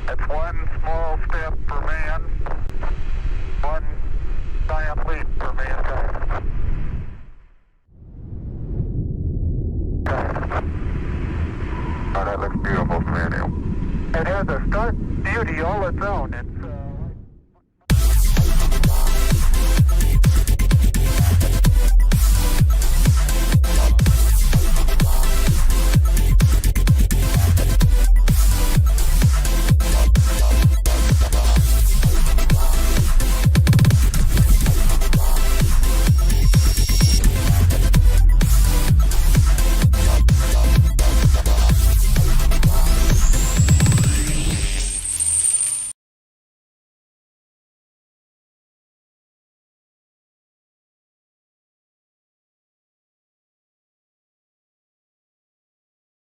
It's one small step for man, one giant leap for mankind. Oh, that looks beautiful from here, Neil. It has a stark beauty all its own.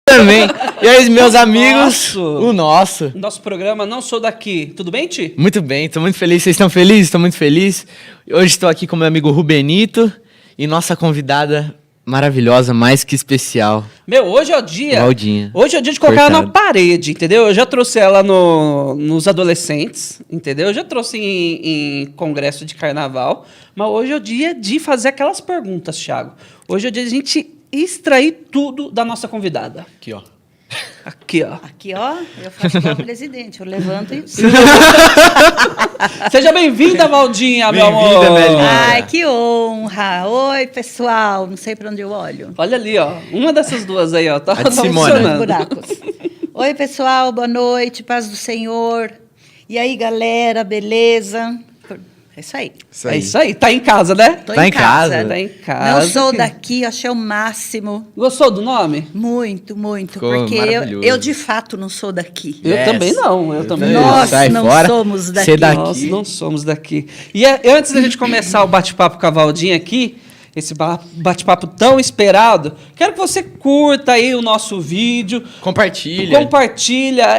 Também. E aí, meus amigos, o nosso programa Não Sou Daqui. Tudo bem, Ti? Muito bem, estou muito feliz. Vocês estão felizes? Estou muito feliz. Hoje estou aqui com meu amigo Rubenito e nossa convidada maravilhosa, mais que especial. Meu, hoje é o dia. Valdinha. Hoje é o dia de colocar ela na parede, entendeu? Eu já trouxe ela nos adolescentes, entendeu? Eu já trouxe em congresso de carnaval. Mas hoje é o dia de fazer aquelas perguntas, Thiago. Hoje é o dia de a gente extrair tudo da nossa convidada. Aqui, ó. Aqui, ó. Aqui, ó, eu faço igual o presidente, eu levanto e... Seja bem-vinda, Valdinha, meu amor. Bem-vinda, Melinha. Ai, que honra! Oi, pessoal, não sei para onde eu olho. Olha ali, ó. Uma dessas duas aí, ó. Tá A de Simone. funcionando. Buracos. Oi, pessoal, boa noite, paz do Senhor. E aí, galera, beleza? É isso aí. É isso aí. Tá em casa, né? Tô Tá em casa. Tá em casa. Não sou daqui, achei o máximo. Gostou do nome? Muito, muito. Ficou porque maravilhoso. eu, de fato, não sou daqui. Eu Yes. também não. Eu também não. Nós Sai não fora. somos daqui. Ser daqui. Nós não somos daqui. E antes da gente começar o bate-papo com a Valdinha aqui, esse bate-papo tão esperado, quero que você curta aí o nosso vídeo. Compartilha.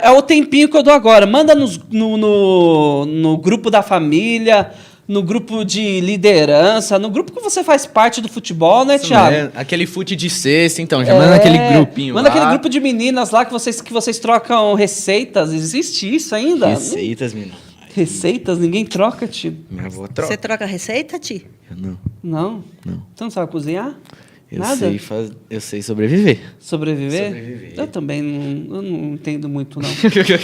É o tempinho que eu dou agora. Manda no grupo da família, no grupo de liderança, no grupo que você faz parte do futebol, né, Thiago? É, aquele fute de sexta, então. Já manda aquele grupinho Manda lá. aquele grupo de meninas lá que vocês trocam receitas. Existe isso ainda? Receitas, menino. Receitas? Ninguém troca, tio. Minha avó Você troca. troca receita, Ti? Eu não. Não? Não. Você não sabe cozinhar? Eu Nada? eu sei sobreviver. Sobreviver? Eu também não entendo muito, não.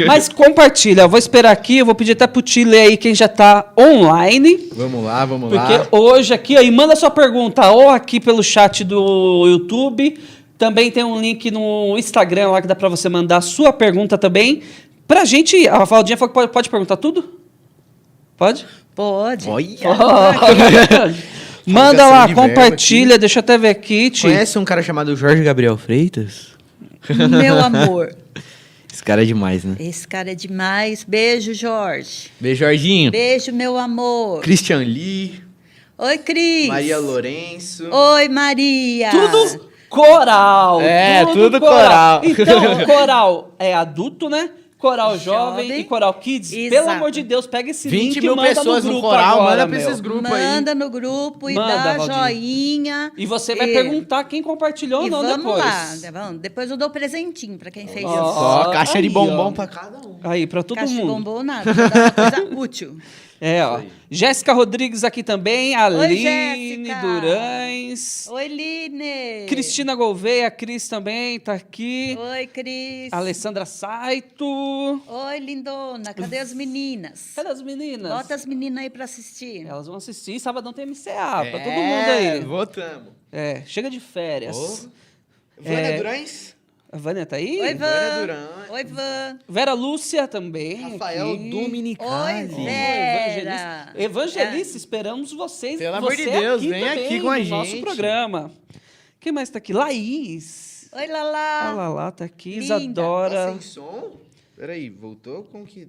Mas compartilha. Eu vou esperar aqui, eu vou pedir até pro Ti ler aí quem já tá online. Vamos lá. Porque hoje aqui, aí manda sua pergunta ou aqui pelo chat do YouTube. Também tem um link no Instagram lá que dá pra você mandar sua pergunta também. Pra gente, a Valdinha falou que pode perguntar tudo? Pode? Pode. Olha. Manda Ligação lá, de verbo compartilha, deixa eu até ver aqui, Ti. Conhece um cara chamado Jorge Gabriel Freitas? Meu amor. Esse cara é demais, né? Esse cara é demais. Beijo, Jorge. Beijo, Jorginho. Beijo, meu amor. Christian Lee. Oi, Cris. Maria Lourenço. Oi, Maria. Tudo coral. É, tudo coral. Então, o coral é adulto, né? Coral jovem e coral kids. Exato. Pelo amor de Deus, pega esse 20 link e mil manda pessoas no no grupo coral, agora, manda pra meu. esses grupos aí. Manda no grupo e Manda, dá Valdinha. joinha. E você vai perguntar quem compartilhou ou E não vamos depois. lá. Vamos. Depois eu dou presentinho pra quem fez Ó. isso. Só caixa de Aí, bombom ó. pra cada um. Aí, pra todo Caixa de mundo. bombom nada. Vou dar uma coisa útil. É, ó. Jéssica Rodrigues aqui também. Aline Jéssica. Durães. Oi, Line. Cristina Gouveia, a Cris também tá aqui. Oi, Cris. Alessandra Saito. Oi, lindona. Cadê as meninas? Cadê as meninas? Bota as meninas aí pra assistir. Elas vão assistir. Sabadão tem MCA pra todo mundo aí. Votamos. É, chega de férias. Vânia Durães? A Vânia tá aí? Oi, Vânia Van. Durães. Oi, Van. Vera Lúcia também. Rafael aqui. Dominicali. Oi, Vera. Evangelista, esperamos vocês. Pelo você amor de Deus, aqui vem também aqui com a no nosso gente. programa. Quem mais tá aqui? Laís. Oi, A Lala. Lala tá aqui. Linda. Isadora. Sem som? Peraí, voltou com que...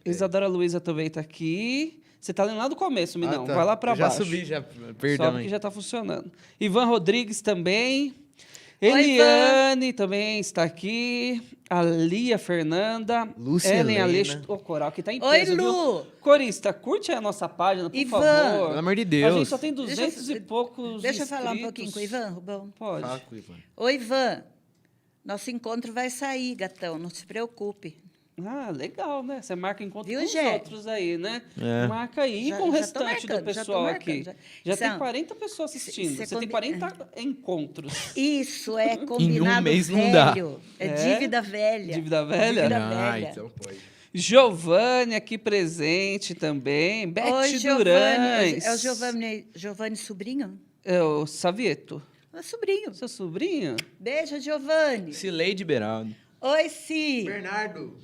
Isadora Luiza também tá aqui. Você tá lendo lá do começo, Minão. tá. Vai lá pra Eu já baixo. subi, já. Perdão Sobe aí. que já tá funcionando. Ivan Rodrigues também. Oi, Eliane também está aqui. A Lia Fernanda. Lúcia Ellen Helena. Aleixo. O coral que tá em Oi, peso, Lu. viu? Corista, curte a nossa página, por Ivan. favor. Pelo amor de A Deus. gente só tem 200 e poucos Deixa eu falar um inscritos. pouquinho com o Ivan, Rubão. Pode. Fala com o Ivan. Oi, Ivan. Nosso encontro vai sair, gatão. Não se preocupe. Ah, legal, né? Você marca encontro Viu, com os Gé? outros aí, né? É. Marca aí. Já- E com o já tô restante marcando, do já tô pessoal marcando, aqui? já. Já tem São- 40 pessoas assistindo. cê Você tem 40 encontros. Isso é combinado mês não dá. velho. É É? dívida velha. Dívida velha? Dívida Ah, velha. então pode. Giovanni aqui presente também. Beth Oi, Durães. É o Giovanni sobrinho? É o Savieto. É sobrinho. Seu sobrinho? Beijo, Giovanni. Cileide Beraldo. Oi, Si. Bernardo.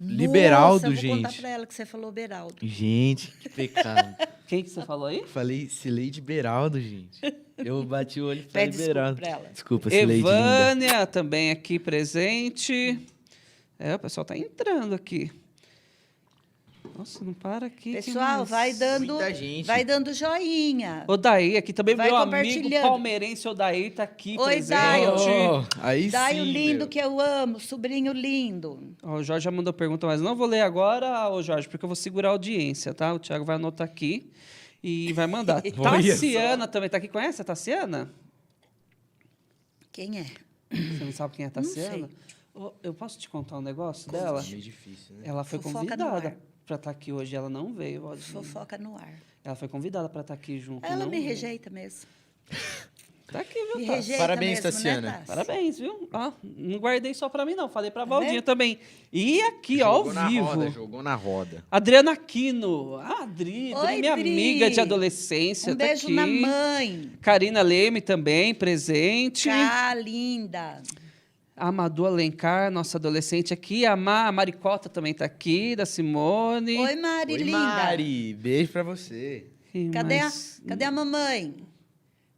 Nossa, Liberaldo, eu vou contar gente. pra ela que você falou Beraldo. Gente, que pecado. Quem que você falou aí? Falei Cileide Beraldo, gente. Eu bati o olho e falei Pede desculpa Beraldo. pra ela. Desculpa, Cileide linda. Evânia também aqui presente. É, o pessoal tá entrando aqui. Nossa, não para aqui. Pessoal, vai Muita gente. vai dando joinha. Odaí aqui também, Vai meu amigo compartilhando. palmeirense Odaí tá aqui Oi, presente. Daio. Oh, aí Daí o sim, lindo meu. que eu amo, sobrinho lindo. Ó, o Jorge já mandou pergunta, mas não vou ler agora, ô Jorge, porque eu vou segurar a audiência, tá? O Thiago vai anotar aqui e vai mandar. Olha Tassiana também tá aqui. Conhece a Tassiana? Quem é? Você não sabe quem é a Tassiana? sei. Ô, eu posso te contar um negócio dela? Meio difícil, né? Ela foi Fofoca no convidada ar. para estar aqui hoje, ela não veio. Valdinha. Fofoca no ar. Ela foi convidada para estar aqui junto. Ela não me veio. rejeita mesmo. Tá aqui, viu, Me Tassi? rejeita Parabéns, mesmo, Tassiana. né, Tassi? Parabéns, viu? Ó, não guardei só para mim, não. Falei para a Valdinha vendo? também. E aqui, ó, ao vivo. Jogou na roda. Adriana Aquino. Ah, Adri, Oi, minha Dri. amiga de adolescência. Um tá beijo aqui. na mãe. Karina Leme também, presente. Cá, linda. A Madu Alencar, nossa adolescente aqui. A Maricota também tá aqui, da Simone. Oi, Mari, Oi, linda. Mari. Beijo pra você. Quem Cadê mais? cadê a mamãe?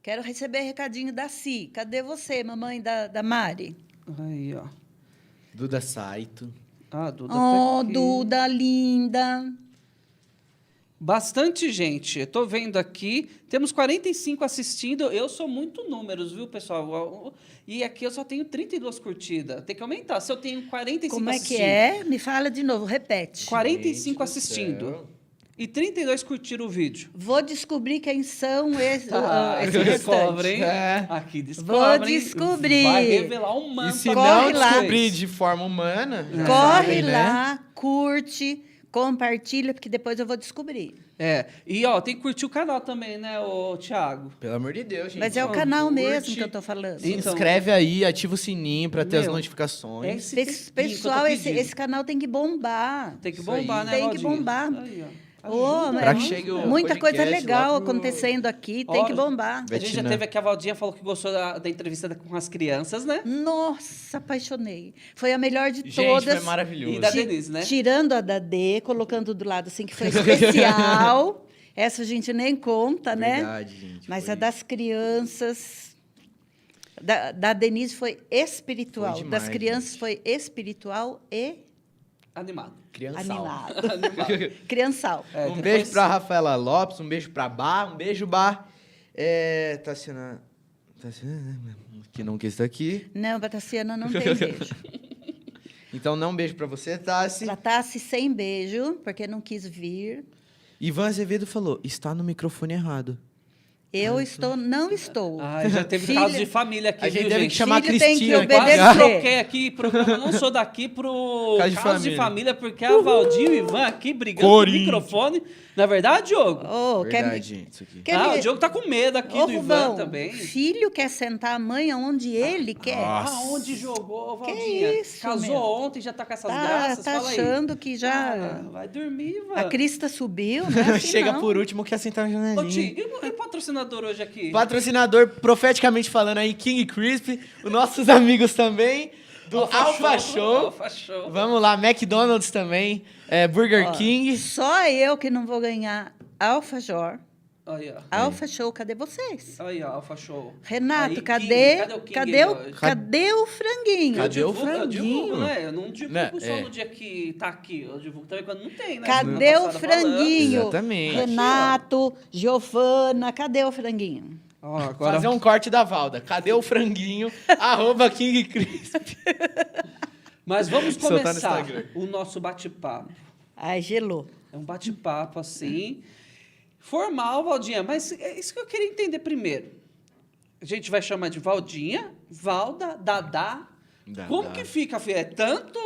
Quero receber recadinho da Si. Cadê você, mamãe da Mari? Aí, ó. Duda Saito. Ah, a Duda Oh, tá aqui. Duda, linda. Bastante gente. Eu tô vendo aqui. Temos 45 assistindo. Eu sou muito números, viu, pessoal? E aqui eu só tenho 32 curtidas. Tem que aumentar. Se eu tenho 45 Como é assistindo. que é? Me fala de novo, repete. 45 Gente do assistindo. céu. E 32 curtiram o vídeo. Vou descobrir quem são esse Descobre, restante. hein? É. Aqui descobre. Vou hein? descobrir. Vai revelar um manto. E se pra não Corre lá. descobrir de forma humana, já Corre sabem, né? lá, curte, compartilha, porque depois eu vou descobrir. É. E, ó, tem que curtir o canal também, né, ô Thiago? Pelo amor de Deus, gente. Mas é o Ó, canal curte. mesmo que eu tô falando. Se Então- inscreve aí, ativa o sininho pra ter as Meu, notificações. esse tempinho que eu tô Pessoal, esse pedindo. canal tem que bombar. Tem que Isso aí. bombar, né, Tem que Valdinha? bombar. Aí, ó. Ô, Ajuda mas Pra que nós, chegue o meu. muita coisa podcast legal lá pro- acontecendo aqui, tem Ó, que bombar. A gente já Betina. teve aqui, a Valdinha falou que gostou da entrevista com as crianças, né? Nossa, apaixonei. Foi a melhor de Gente, todas. foi maravilhoso. E da Denise, né? Tirando a da D, colocando do lado assim, que foi especial. Essa a gente nem conta, né? Verdade, gente. Mas foi- a das crianças. Da Denise foi espiritual. Foi demais, das crianças gente. foi espiritual e Animado. Criançal. animado. Animado. Criançal. É, Um depois- beijo pra Rafaela Lopes, um beijo pra Bar, um beijo, Bar. Tassiana, que não quis estar aqui. Não, pra Tassiana não tem beijo. Então, não um beijo pra você, Tassi. Pra Tassi sem beijo, porque não quis vir. Ivan Azevedo falou, está no microfone errado. Eu não estou. Ah, já teve Filha- caso de família aqui, A gente viu, teve gente? que chamar a Filho tem que Cristina. obedecer. Quase troquei aqui, programa Não Sou Daqui, pro Caso caso, de de família. família, porque a Valdinha e o Ivan aqui brigando Corinthians. com o microfone. Na verdade, Diogo? Oh, Verdade, gente, isso aqui. quer Ah, me- o Diogo tá com medo aqui Ô, do Ivan Rubão, também. filho quer sentar a mãe aonde ele quer. Nossa. Aonde jogou, Valdinha? isso, Casou meu? ontem, já tá com essas Tá, graças? tá Fala aí. achando que já Ah, vai dormir, Ivan. a crista subiu, né? Chega por último, quer sentar na Ô, janelinha. Ti, e o patrocinador hoje aqui? Patrocinador, profeticamente falando aí, King Crisp. Os nossos amigos também, do Alpha Show. Alpha Show. Vamos lá, McDonald's também, Burger Ó, King. Só eu que não vou ganhar Alfajor. Aí, ó. Alfa Show, cadê vocês? Aí, ó, Alpha Show. Renato, Aí, cadê? King, cadê o King cadê, o, hoje? cadê o franguinho? Cadê o Eu divulgo, franguinho? né? Eu não divulgo Né, só é. no dia que tá aqui. Eu divulgo também quando não tem, né? Cadê Semana o passada franguinho? Exatamente. Renato, Giovana, cadê o franguinho? Ó, agora... Fazer um corte da Valda. Cadê o franguinho? @ King Crisp. Mas vamos Soltar no começar Instagram. o nosso bate-papo. Ai, gelou. É um bate-papo assim, formal, Valdinha. Mas é isso que eu queria entender primeiro. A gente vai chamar de Valdinha, Valda, Dadá, Como que fica, filho? É tanto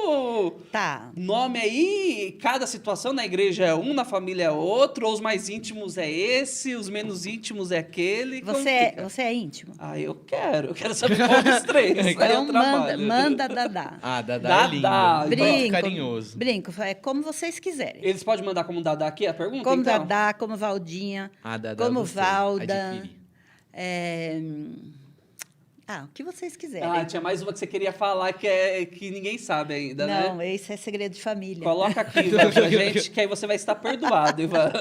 nome aí, cada situação na igreja é um, na família é outro, ou os mais íntimos é esse, os menos íntimos é aquele. Você é íntimo? Eu quero saber qual dos três. Então manda Dadá. Dadá é lindo. Brinco, carinhoso. Brinco, é como vocês quiserem. Eles podem mandar como Dadá aqui a pergunta, como então? Dadá, como Valdinha, Dadá como você Valda. adquiri. O que vocês quiserem. Tinha mais uma que você queria falar que ninguém sabe ainda, né? Não, esse é segredo de família. Coloca aqui, Ivan, pra gente, que aí você vai estar perdoado, Ivan.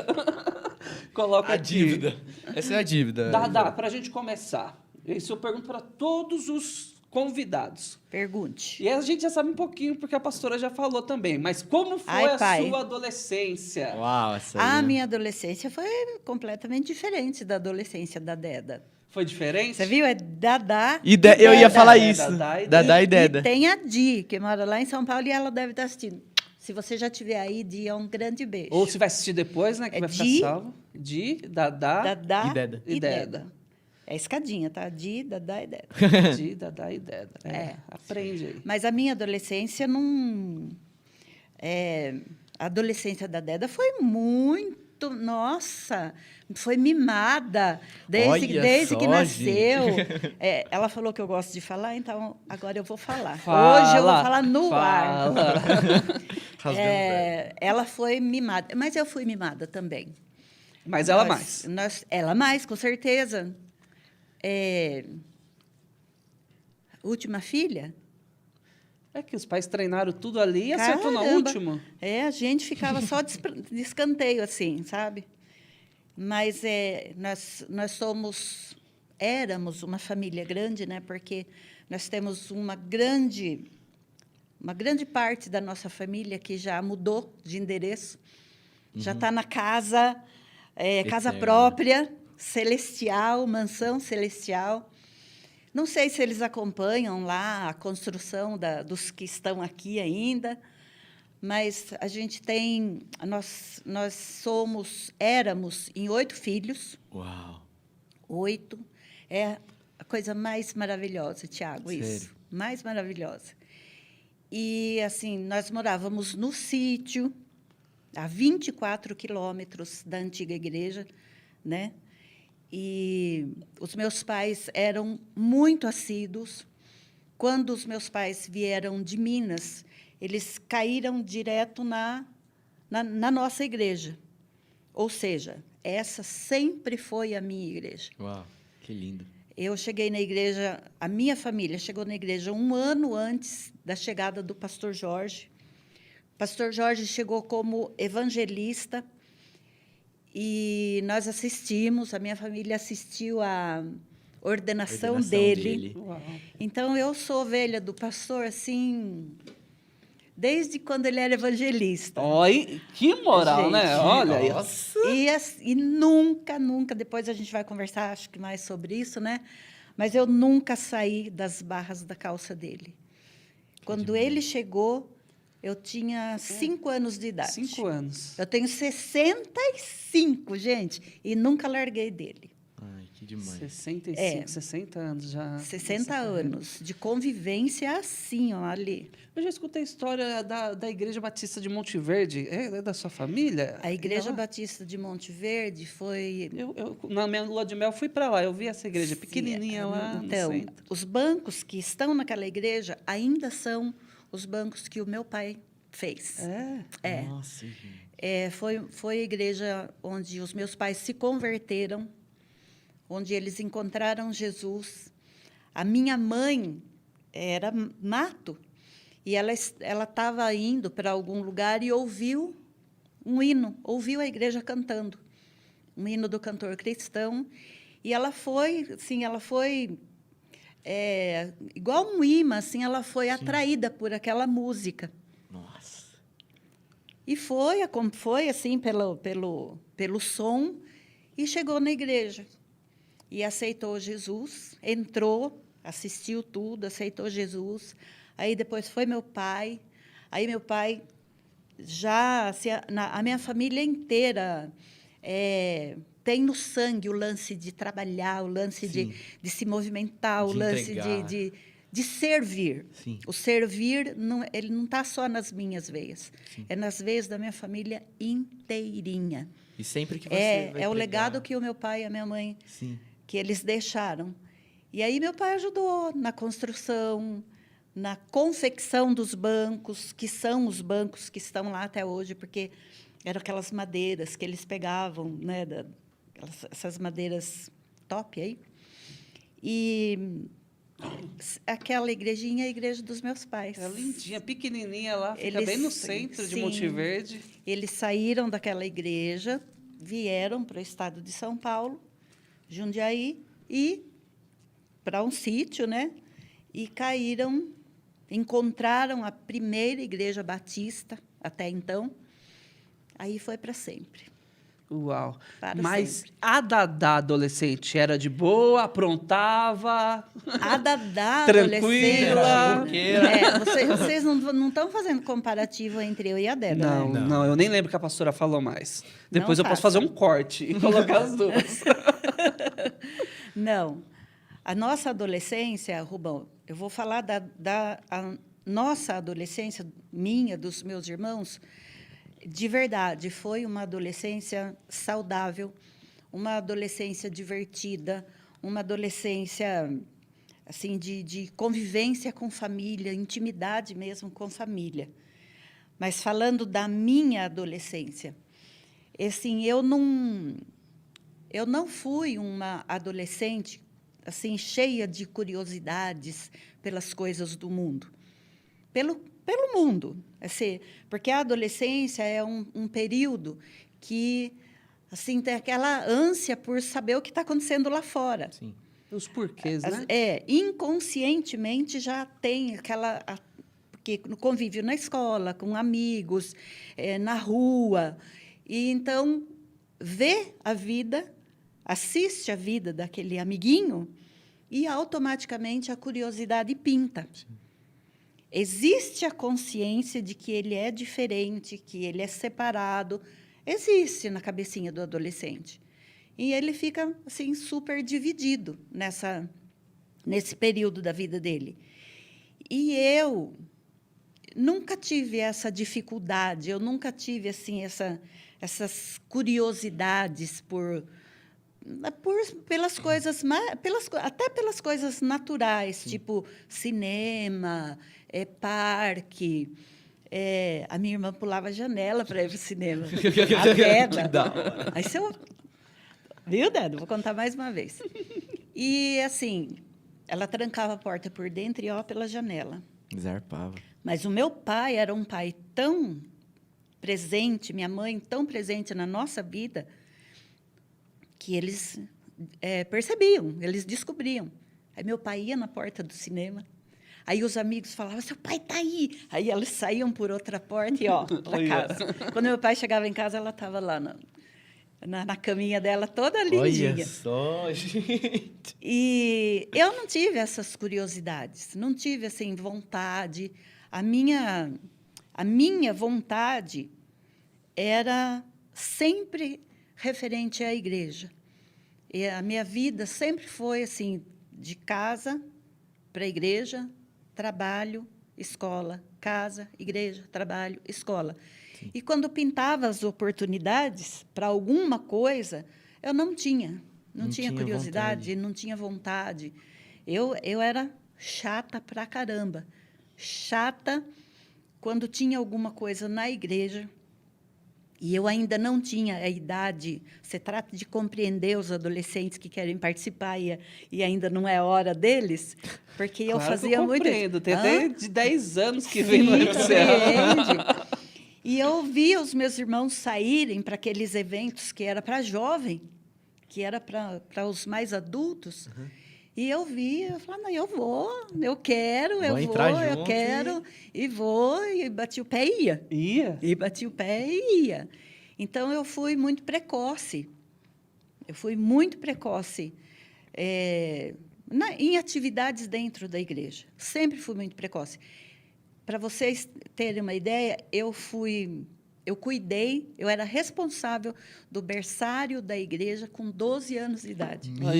Coloca A aqui. dívida. Essa é a dívida. Dadá, pra gente começar. Isso eu pergunto para todos os convidados. Pergunte. E a gente já sabe um pouquinho, porque a pastora já falou também. Mas como foi sua adolescência? Uau, essa A minha adolescência foi completamente diferente da adolescência da Deda. Foi diferente? Você viu? É Dadá e Deda. Eu ia falar isso. Dadá e Deda. E tem a Di, que mora lá em São Paulo, e ela deve estar assistindo. Se você já estiver aí, Di, é um grande beijo. Ou se vai assistir depois, né? Que vai ficar salvo. Di, Dadá e Deda. É escadinha, tá? Di, Dadá e Deda. Di, Dadá e Deda. Aprende aí. Mas a minha adolescência não... a adolescência da Deda foi muito... Nossa, foi mimada desde que nasceu. Ela falou que eu gosto de falar, então agora eu vou falar. Hoje eu vou falar no ar. Ela foi mimada, mas eu fui mimada também. Mas ela mais. Ela mais, com certeza. Última filha? É que os pais treinaram tudo ali e acertou na última. A gente ficava só de escanteio, assim, sabe? Mas nós éramos uma família grande, né? Porque nós temos uma grande parte da nossa família que já mudou de endereço, já está na casa própria, celestial, mansão celestial. Não sei se eles acompanham lá a construção dos que estão aqui ainda, mas a gente tem... Nós éramos em 8 filhos. Uau! 8. É a coisa mais maravilhosa, Tiago, isso. Mais maravilhosa. E, assim, nós morávamos no sítio, a 24 quilômetros da antiga igreja, né? E os meus pais eram muito assíduos. Quando os meus pais vieram de Minas, eles caíram direto na nossa igreja. Ou seja, essa sempre foi a minha igreja. Uau, que lindo. Eu cheguei na igreja, a minha família chegou na igreja 1 ano antes da chegada do pastor Jorge. O pastor Jorge chegou como evangelista, e nós assistimos, a minha família assistiu à ordenação dele. Então, eu sou ovelha do pastor, assim, desde quando ele era evangelista. Oi, que moral, gente, né? Olha, nossa. E nunca, depois a gente vai conversar, acho que mais sobre isso, né? Mas eu nunca saí das barras da calça dele. Quando ele chegou, eu tinha 5 anos de idade. 5 anos. Eu tenho 65, gente, e nunca larguei dele. Ai, que demais. 65, 60 anos já. 60 anos de convivência assim, ó, ali. Eu já escutei a história da Igreja Batista de Monte Verde. É da sua família? A Igreja Batista de Monte Verde foi... Na minha lua de mel, fui para lá. Eu vi essa igreja pequenininha lá então, no centro. Os bancos que estão naquela igreja ainda são os bancos que o meu pai fez. É? Nossa, foi a igreja onde os meus pais se converteram, onde eles encontraram Jesus. A minha mãe era mato, e ela estava indo para algum lugar e ouviu um hino, ouviu a igreja cantando, um hino do cantor cristão, e ela foi, assim, igual um imã, assim, ela foi atraída por aquela música. Nossa. E foi assim, pelo som, e chegou na igreja. E aceitou Jesus, entrou, assistiu tudo, aceitou Jesus. Aí depois foi meu pai. Aí meu pai, já, assim, a minha família inteira tem no sangue o lance de trabalhar, o lance de se movimentar, o lance de de servir. Sim. O servir, ele não está só nas minhas veias. Sim. É nas veias da minha família inteirinha. E sempre que você vai o pregar... legado que o meu pai e a minha mãe, Sim. que eles deixaram. E aí meu pai ajudou na construção, na confecção dos bancos, que são os bancos que estão lá até hoje, porque eram aquelas madeiras que eles pegavam, né, essas madeiras top aí. E aquela igrejinha é a igreja dos meus pais. É lindinha, pequenininha lá, fica Eles, bem no centro de sim, Monte Verde. Eles saíram daquela igreja, vieram para o estado de São Paulo, Jundiaí, e para um sítio, né? E encontraram a primeira igreja batista até então. Aí foi para sempre. Uau. Para Mas sempre. a Dadá adolescente era de boa, aprontava? A Dadá Tranquila. adolescente... vocês não estão fazendo comparativo entre eu e a Débora, Não, né? não, eu nem lembro que a pastora falou mais. Depois Não eu posso faça. fazer um corte e colocar as duas. Não. A nossa adolescência, Rubão, eu vou falar a nossa adolescência, minha, dos meus irmãos, de verdade, foi uma adolescência saudável, uma adolescência divertida, uma adolescência assim de convivência com família, intimidade mesmo com família. Mas falando da minha adolescência, assim, eu não fui uma adolescente assim cheia de curiosidades pelas coisas do mundo, pelo mundo, assim, porque a adolescência é um período que assim tem aquela ânsia por saber o que está acontecendo lá fora. Sim. Os porquês, né? Inconscientemente já tem aquela... Porque no convívio na escola, com amigos, na rua. E, então, vê a vida, assiste a vida daquele amiguinho e, automaticamente, a curiosidade pinta. Sim. Existe a consciência de que ele é diferente, que ele é separado. Existe na cabecinha do adolescente. E ele fica assim super dividido nesse período da vida dele. E eu nunca tive essa dificuldade, eu nunca tive assim essas curiosidades pelas coisas, até pelas coisas naturais, sim, tipo cinema, parque. A minha irmã pulava a janela para ir para o cinema. A Deda. Aí você... Viu, Deda? Vou contar mais uma vez. E, assim, ela trancava a porta por dentro e, pela janela. Zarpava. Mas o meu pai era um pai tão presente, minha mãe tão presente na nossa vida, que eles percebiam, eles descobriam. Aí meu pai ia na porta do cinema, aí os amigos falavam, seu pai está aí. Aí eles saíam por outra porta e, para casa. Quando meu pai chegava em casa, ela estava lá na caminha dela, toda lindinha. Olha só, gente! E eu não tive essas curiosidades, não tive, assim, vontade. A minha vontade era sempre referente à igreja. E a minha vida sempre foi, assim, de casa para a igreja, trabalho, escola, casa, igreja, trabalho, escola. Sim. E, quando pintava as oportunidades para alguma coisa, eu não tinha curiosidade, vontade. Não tinha vontade. Eu era chata pra caramba. Chata quando tinha alguma coisa na igreja e eu ainda não tinha a idade. Você trata de compreender os adolescentes que querem participar e ainda não é hora deles, porque eu fazia muito... Tem até de 10 anos que vem no MCA. E eu via os meus irmãos saírem para aqueles eventos que era para jovem, que era para os mais adultos. Uhum. E eu via, eu falava, não, eu vou, eu quero, eu quero, e vou, e bati o pé e ia. E bati o pé e ia. Então, eu fui muito precoce. Em atividades dentro da igreja. Sempre fui muito precoce. Para vocês terem uma ideia, eu fui Eu cuidei, eu era responsável do berçário da igreja com 12 anos de idade. Meu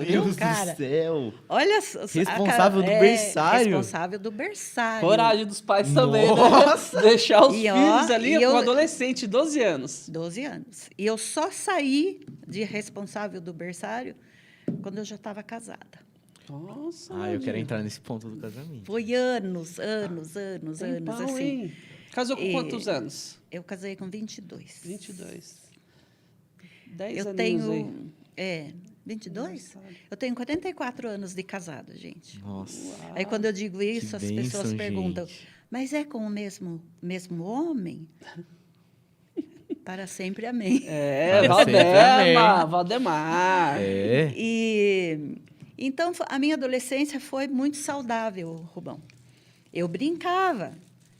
Deus cara, do céu! Olha, Responsável do berçário? Responsável do berçário. Coragem dos pais também, Nossa! né? Deixar os E, filhos ali e com eu- adolescente, 12 anos. 12 anos. E eu só saí de responsável do berçário quando eu já estava casada. Nossa, Ah, eu quero entrar nesse ponto do casamento. Foi anos, Tempão, assim. hein? Casou com E- quantos anos? Eu casei com 22. 22. 10 Eu aninhos aí. tenho... 22? Engraçado. Eu tenho 44 anos de casada, gente. Nossa. Aí, quando eu digo isso, as bênção, pessoas perguntam, gente. mas é com o mesmo homem? Para sempre, amém. É, Para sempre, Valdemar, amém. Valdemar. É. E então a minha adolescência foi muito saudável, Rubão. Eu brincava.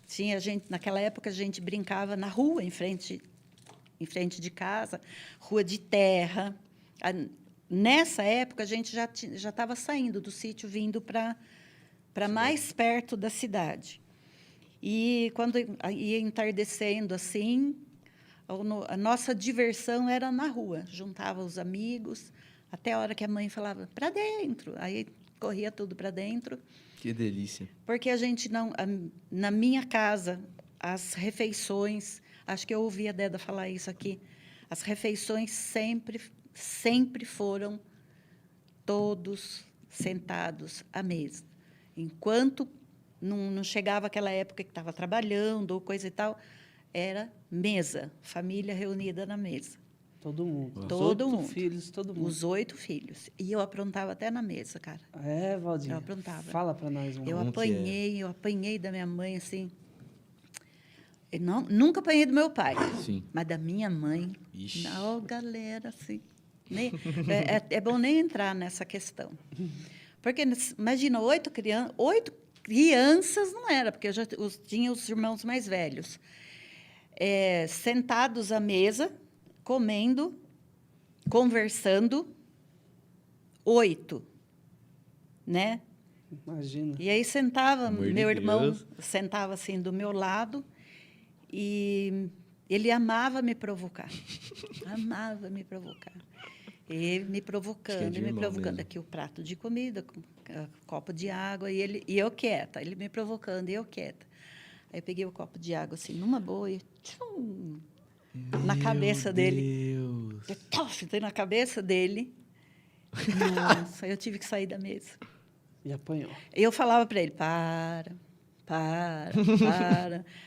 Tinha gente, naquela época a gente brincava na rua, em frente de casa, rua de terra. Nessa época a gente já estava saindo do sítio, vindo para mais perto da cidade. E quando ia entardecendo assim, a nossa diversão era na rua. Juntava os amigos, até a hora que a mãe falava, para dentro. Aí corria tudo para dentro. Que delícia. Porque a gente não... Na minha casa, as refeições... Acho que eu ouvi a Deda falar isso aqui. As refeições sempre foram todos sentados à mesa. Enquanto não chegava aquela época que estava trabalhando ou coisa e tal, era mesa, família reunida na mesa. Todo mundo. Os Todo 8 mundo. filhos, todo mundo. Os 8 filhos. E eu aprontava até na mesa, cara. É, Valdinha. Eu aprontava. Fala pra nós, Eu mano. eu apanhei da minha mãe, assim. Eu nunca apanhei do meu pai, Sim. mas da minha mãe. Ixi. Não, galera, assim. É bom nem entrar nessa questão. Porque, imagina, 8 crianças não era, porque eu já tinha os irmãos mais velhos. Sentados à mesa, comendo, conversando, 8, né? Imagina. E aí sentava, Amor de meu irmão Deus. sentava assim do meu lado e ele amava me provocar. Amava me provocar. E me Acho que é provocando, de e me irmão provocando. mesmo. Aqui o prato de comida, copo de água, e eu quieta. Ele me provocando e eu quieta. Aí eu peguei o copo de água assim, numa boa, e tchum, na cabeça dele. Deus. Eu tofei na cabeça dele. Nossa, eu tive que sair da mesa. E apanhou. Eu falava para ele, para.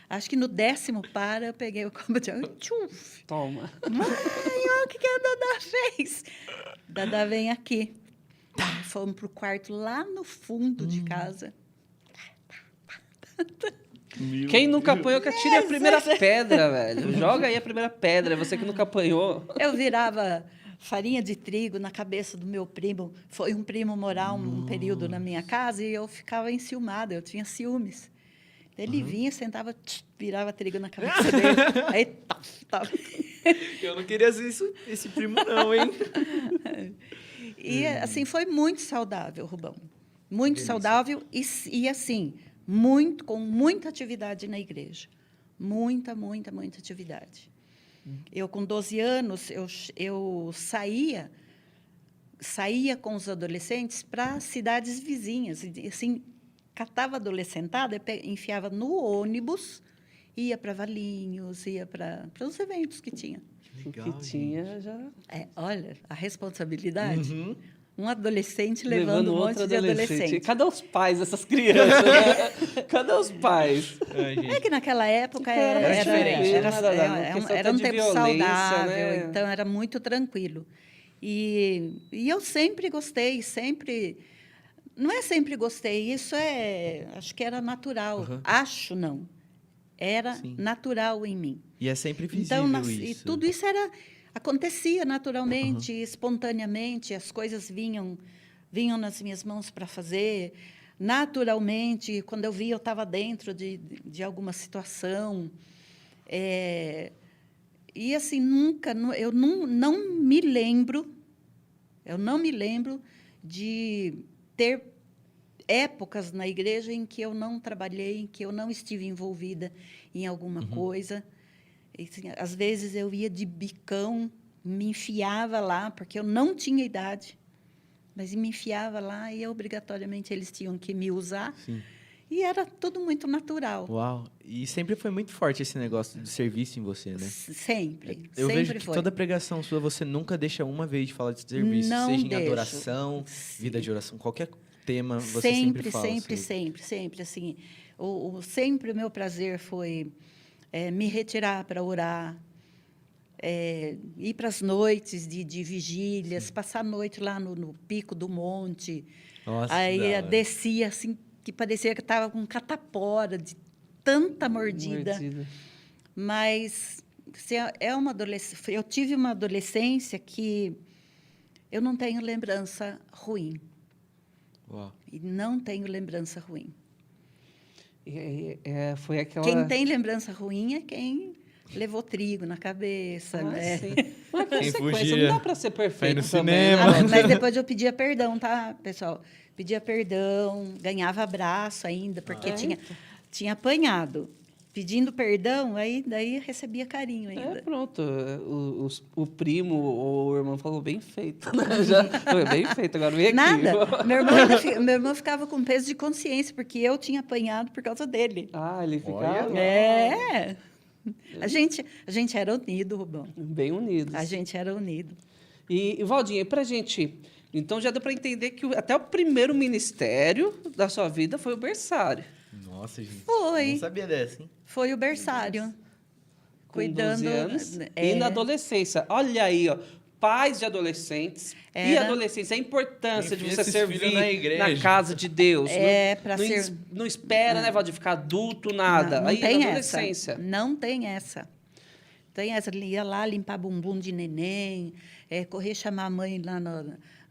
Acho que no 10º para, eu peguei o copo de água e tchuf. Toma. Mãe, olha o que a Dadá fez. Dadá vem aqui. Fomos para o quarto lá no fundo de casa. Quem nunca apanhou, que atire a primeira pedra, velho. Joga aí a primeira pedra. Você que nunca apanhou. Eu virava farinha de trigo na cabeça do meu primo. Foi um primo morar um período na minha casa e eu ficava enciumada, eu tinha ciúmes. Ele vinha, sentava, virava trigo na cabeça dele. Aí, tá. Eu não queria ser esse primo, não, hein? E, assim, foi muito saudável, Rubão. Muito Delícia. saudável e, assim, com muita atividade na igreja. Muita atividade. Eu, com 12 anos, eu saía com os adolescentes para cidades vizinhas. E, assim, catava adolescentada, enfiava no ônibus, ia para Valinhos, ia para os eventos que tinha. O que tinha já... Olha, a responsabilidade. Uhum. Um adolescente levando um monte outro de adolescente. Cadê os pais dessas crianças? Né? Cadê os pais? Ai, gente. É que naquela época Era diferente, era um de tempo violência, saudável, né? então era muito tranquilo. E eu sempre gostei, sempre... Não é sempre gostei, isso acho que era natural. Uhum. Acho não. Era Sim. natural em mim. E é sempre visível Então, isso. e tudo isso acontecia naturalmente, espontaneamente, as coisas vinham nas minhas mãos para fazer. Naturalmente, quando eu via, eu estava dentro de alguma situação. E, assim, eu não me lembro de ter épocas na igreja em que eu não trabalhei, em que eu não estive envolvida em alguma coisa. E, assim, às vezes eu ia de bicão, me enfiava lá, porque eu não tinha idade, mas me enfiava lá e obrigatoriamente eles tinham que me usar. Sim. E era tudo muito natural. Uau. E sempre foi muito forte esse negócio de serviço em você, né? Sempre. Eu sempre vejo que foi. toda pregação sua, você nunca deixa uma vez de falar de serviço. Não seja em deixo. adoração, vida de oração, qualquer tema, você sempre fala. Sempre. Assim, sempre o meu prazer foi me retirar para orar, ir para as noites de vigílias, passar a noite lá no pico do monte. Nossa, aí descia assim, que parecia que estava com catapora, de tanta mordida. Mas assim, eu tive uma adolescência que eu não tenho lembrança ruim. Uau. E não tenho lembrança ruim. Foi aquela... Quem tem lembrança ruim é quem levou trigo na cabeça, né? Sim. Mas Quem consequência, fugia, não dá para ser perfeito no também, cinema. né? Mas depois eu pedia perdão, tá, pessoal? Pedia perdão, ganhava abraço ainda, porque tinha apanhado. Pedindo perdão, daí recebia carinho ainda. Pronto. O primo ou o irmão falou bem feito, né? Já foi bem feito, agora vem aqui. Nada. Meu irmão ficava com peso de consciência, porque eu tinha apanhado por causa dele. Ah, ele ficava... A gente era unido, Rubão. Bem unidos. A gente era unido. E Valdinha, para a gente... Então, já deu para entender que até o primeiro ministério da sua vida foi o berçário. Nossa, gente. Foi. Não sabia dessa, hein? Foi o berçário. Com Cuidando... 12 anos. E na adolescência. Olha aí, ó. Pais de adolescentes e adolescentes. A importância de você servir na casa de Deus. Não espera, né, Valdir, ficar adulto, nada. Não aí tem na adolescência. Não tem essa. Tem essa. Ele ia lá limpar bumbum de neném, correr chamar a mãe lá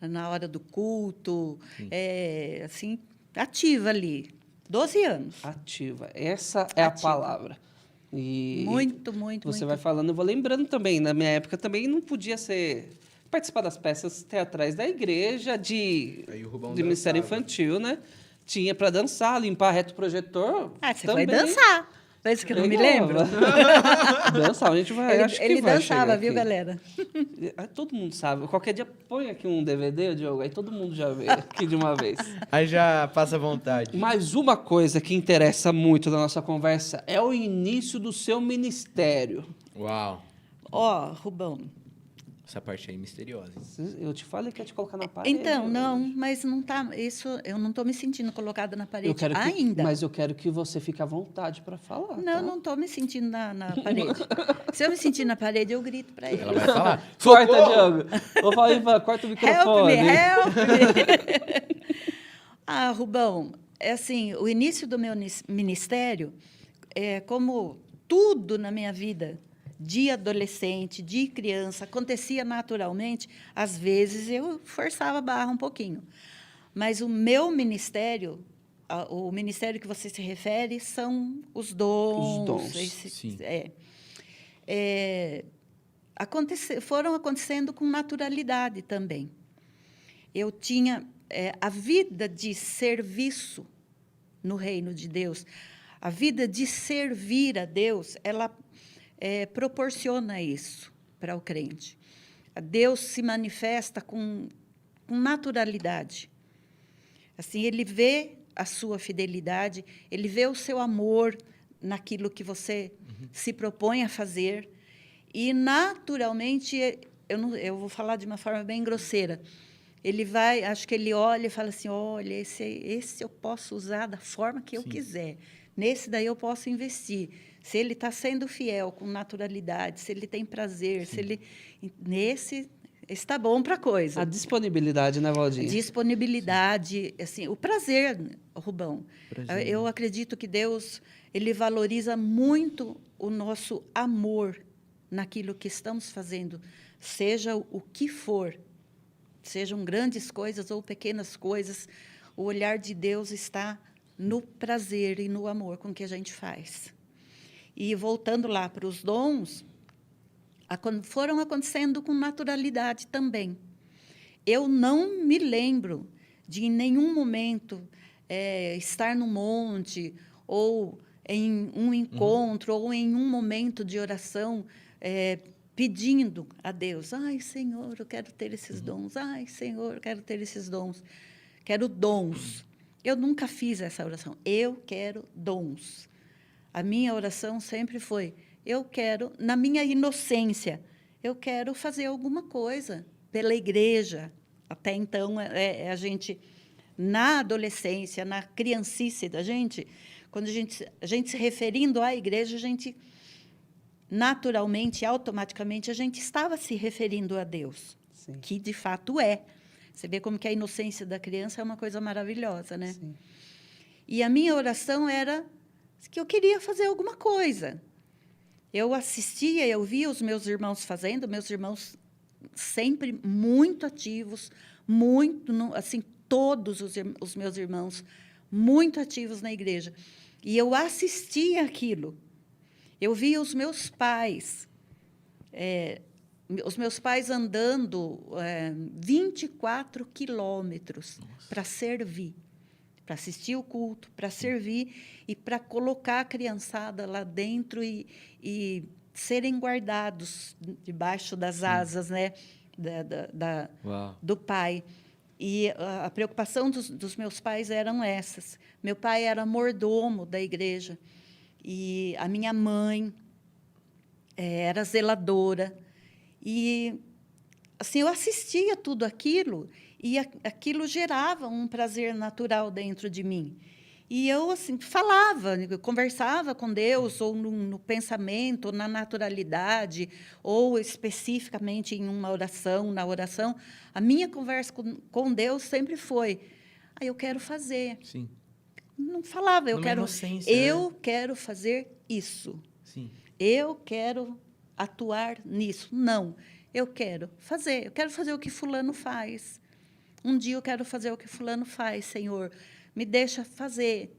na hora do culto. Assim, ativa ali. 12 anos. Ativa. Essa é a palavra. E muito. Você vai falando, eu vou lembrando também. Na minha época também não podia participar das peças teatrais da igreja, de Ministério Infantil, né? Tinha para dançar, limpar reto projetor. Você também. foi dançar. Parece que eu não me lembro. Dançava, a gente vai. Ele dançava, viu, galera? Todo mundo sabe. Qualquer dia põe aqui um DVD, Diogo, aí todo mundo já vê aqui de uma vez. Aí já passa à vontade. Mas uma coisa que interessa muito na nossa conversa é o início do seu ministério. Uau. Rubão. Essa parte aí é misteriosa. Eu te falei que ia te colocar na parede. Então, não, mas não tá. Isso, eu não estou me sentindo colocada na parede ainda. Mas eu quero que você fique à vontade para falar. Não, tá? não estou me sentindo na parede. Se eu me sentir na parede, eu grito para ele. Ela vai falar. Corta, Diogo. Vou falar, Ivan, corta o microfone. Help me. Rubão, assim, o início do meu ministério, como tudo na minha vida, de adolescente, de criança, acontecia naturalmente. Às vezes, eu forçava a barra um pouquinho. Mas o meu ministério, o ministério que você se refere, são os dons. Os dons, sim. Foram acontecendo com naturalidade também. Eu tinha a vida de serviço no reino de Deus, a vida de servir a Deus, ela proporciona isso para o crente. Deus se manifesta com naturalidade. Assim, ele vê a sua fidelidade, ele vê o seu amor naquilo que você se propõe a fazer. E, naturalmente, eu vou falar de uma forma bem grosseira, acho que ele olha e fala assim, olha, esse eu posso usar da forma que eu quiser. Nesse daí eu posso investir. Se ele está sendo fiel com naturalidade, se ele tem prazer, nesse está bom para a coisa. A disponibilidade, né, Valdinha? Disponibilidade, assim, o prazer, Rubão. Eu acredito que Deus, ele valoriza muito o nosso amor naquilo que estamos fazendo, seja o que for, sejam grandes coisas ou pequenas coisas, o olhar de Deus está no prazer e no amor com que a gente faz. E, voltando lá para os dons, foram acontecendo com naturalidade também. Eu não me lembro de, em nenhum momento, estar no monte ou em um encontro ou em um momento de oração, pedindo a Deus, ai, Senhor, eu quero ter esses dons, ai, Senhor, eu quero ter esses dons, quero dons. Eu nunca fiz essa oração, eu quero dons. A minha oração sempre foi, eu quero, na minha inocência, eu quero fazer alguma coisa pela igreja. Até então, a gente, na adolescência, na criancice da gente, quando a gente se referindo à igreja, a gente, naturalmente, automaticamente, a gente estava se referindo a Deus, sim, que, de fato, é. Você vê como que a inocência da criança é uma coisa maravilhosa, né? Sim. E a minha oração era que eu queria fazer alguma coisa. Eu assistia, eu via os meus irmãos fazendo, meus irmãos sempre muito ativos, muito, assim, todos os meus irmãos muito ativos na igreja. E eu assistia aquilo. Eu via os meus pais andando 24 quilômetros para servir, para assistir o culto, para servir e para colocar a criançada lá dentro e serem guardados debaixo das asas, né, do pai. E a preocupação dos meus pais eram essas. Meu pai era mordomo da igreja e a minha mãe era zeladora. E assim, eu assistia tudo aquilo e aquilo gerava um prazer natural dentro de mim. E eu assim falava, eu conversava com Deus, ou no pensamento, ou na naturalidade, ou especificamente em uma oração, na oração. A minha conversa com Deus sempre foi, eu quero fazer. Sim. Não falava, eu quero fazer isso. Sim. Eu quero atuar nisso. Não, eu quero fazer o que fulano faz. Um dia eu quero fazer o que fulano faz, Senhor. Me deixa fazer.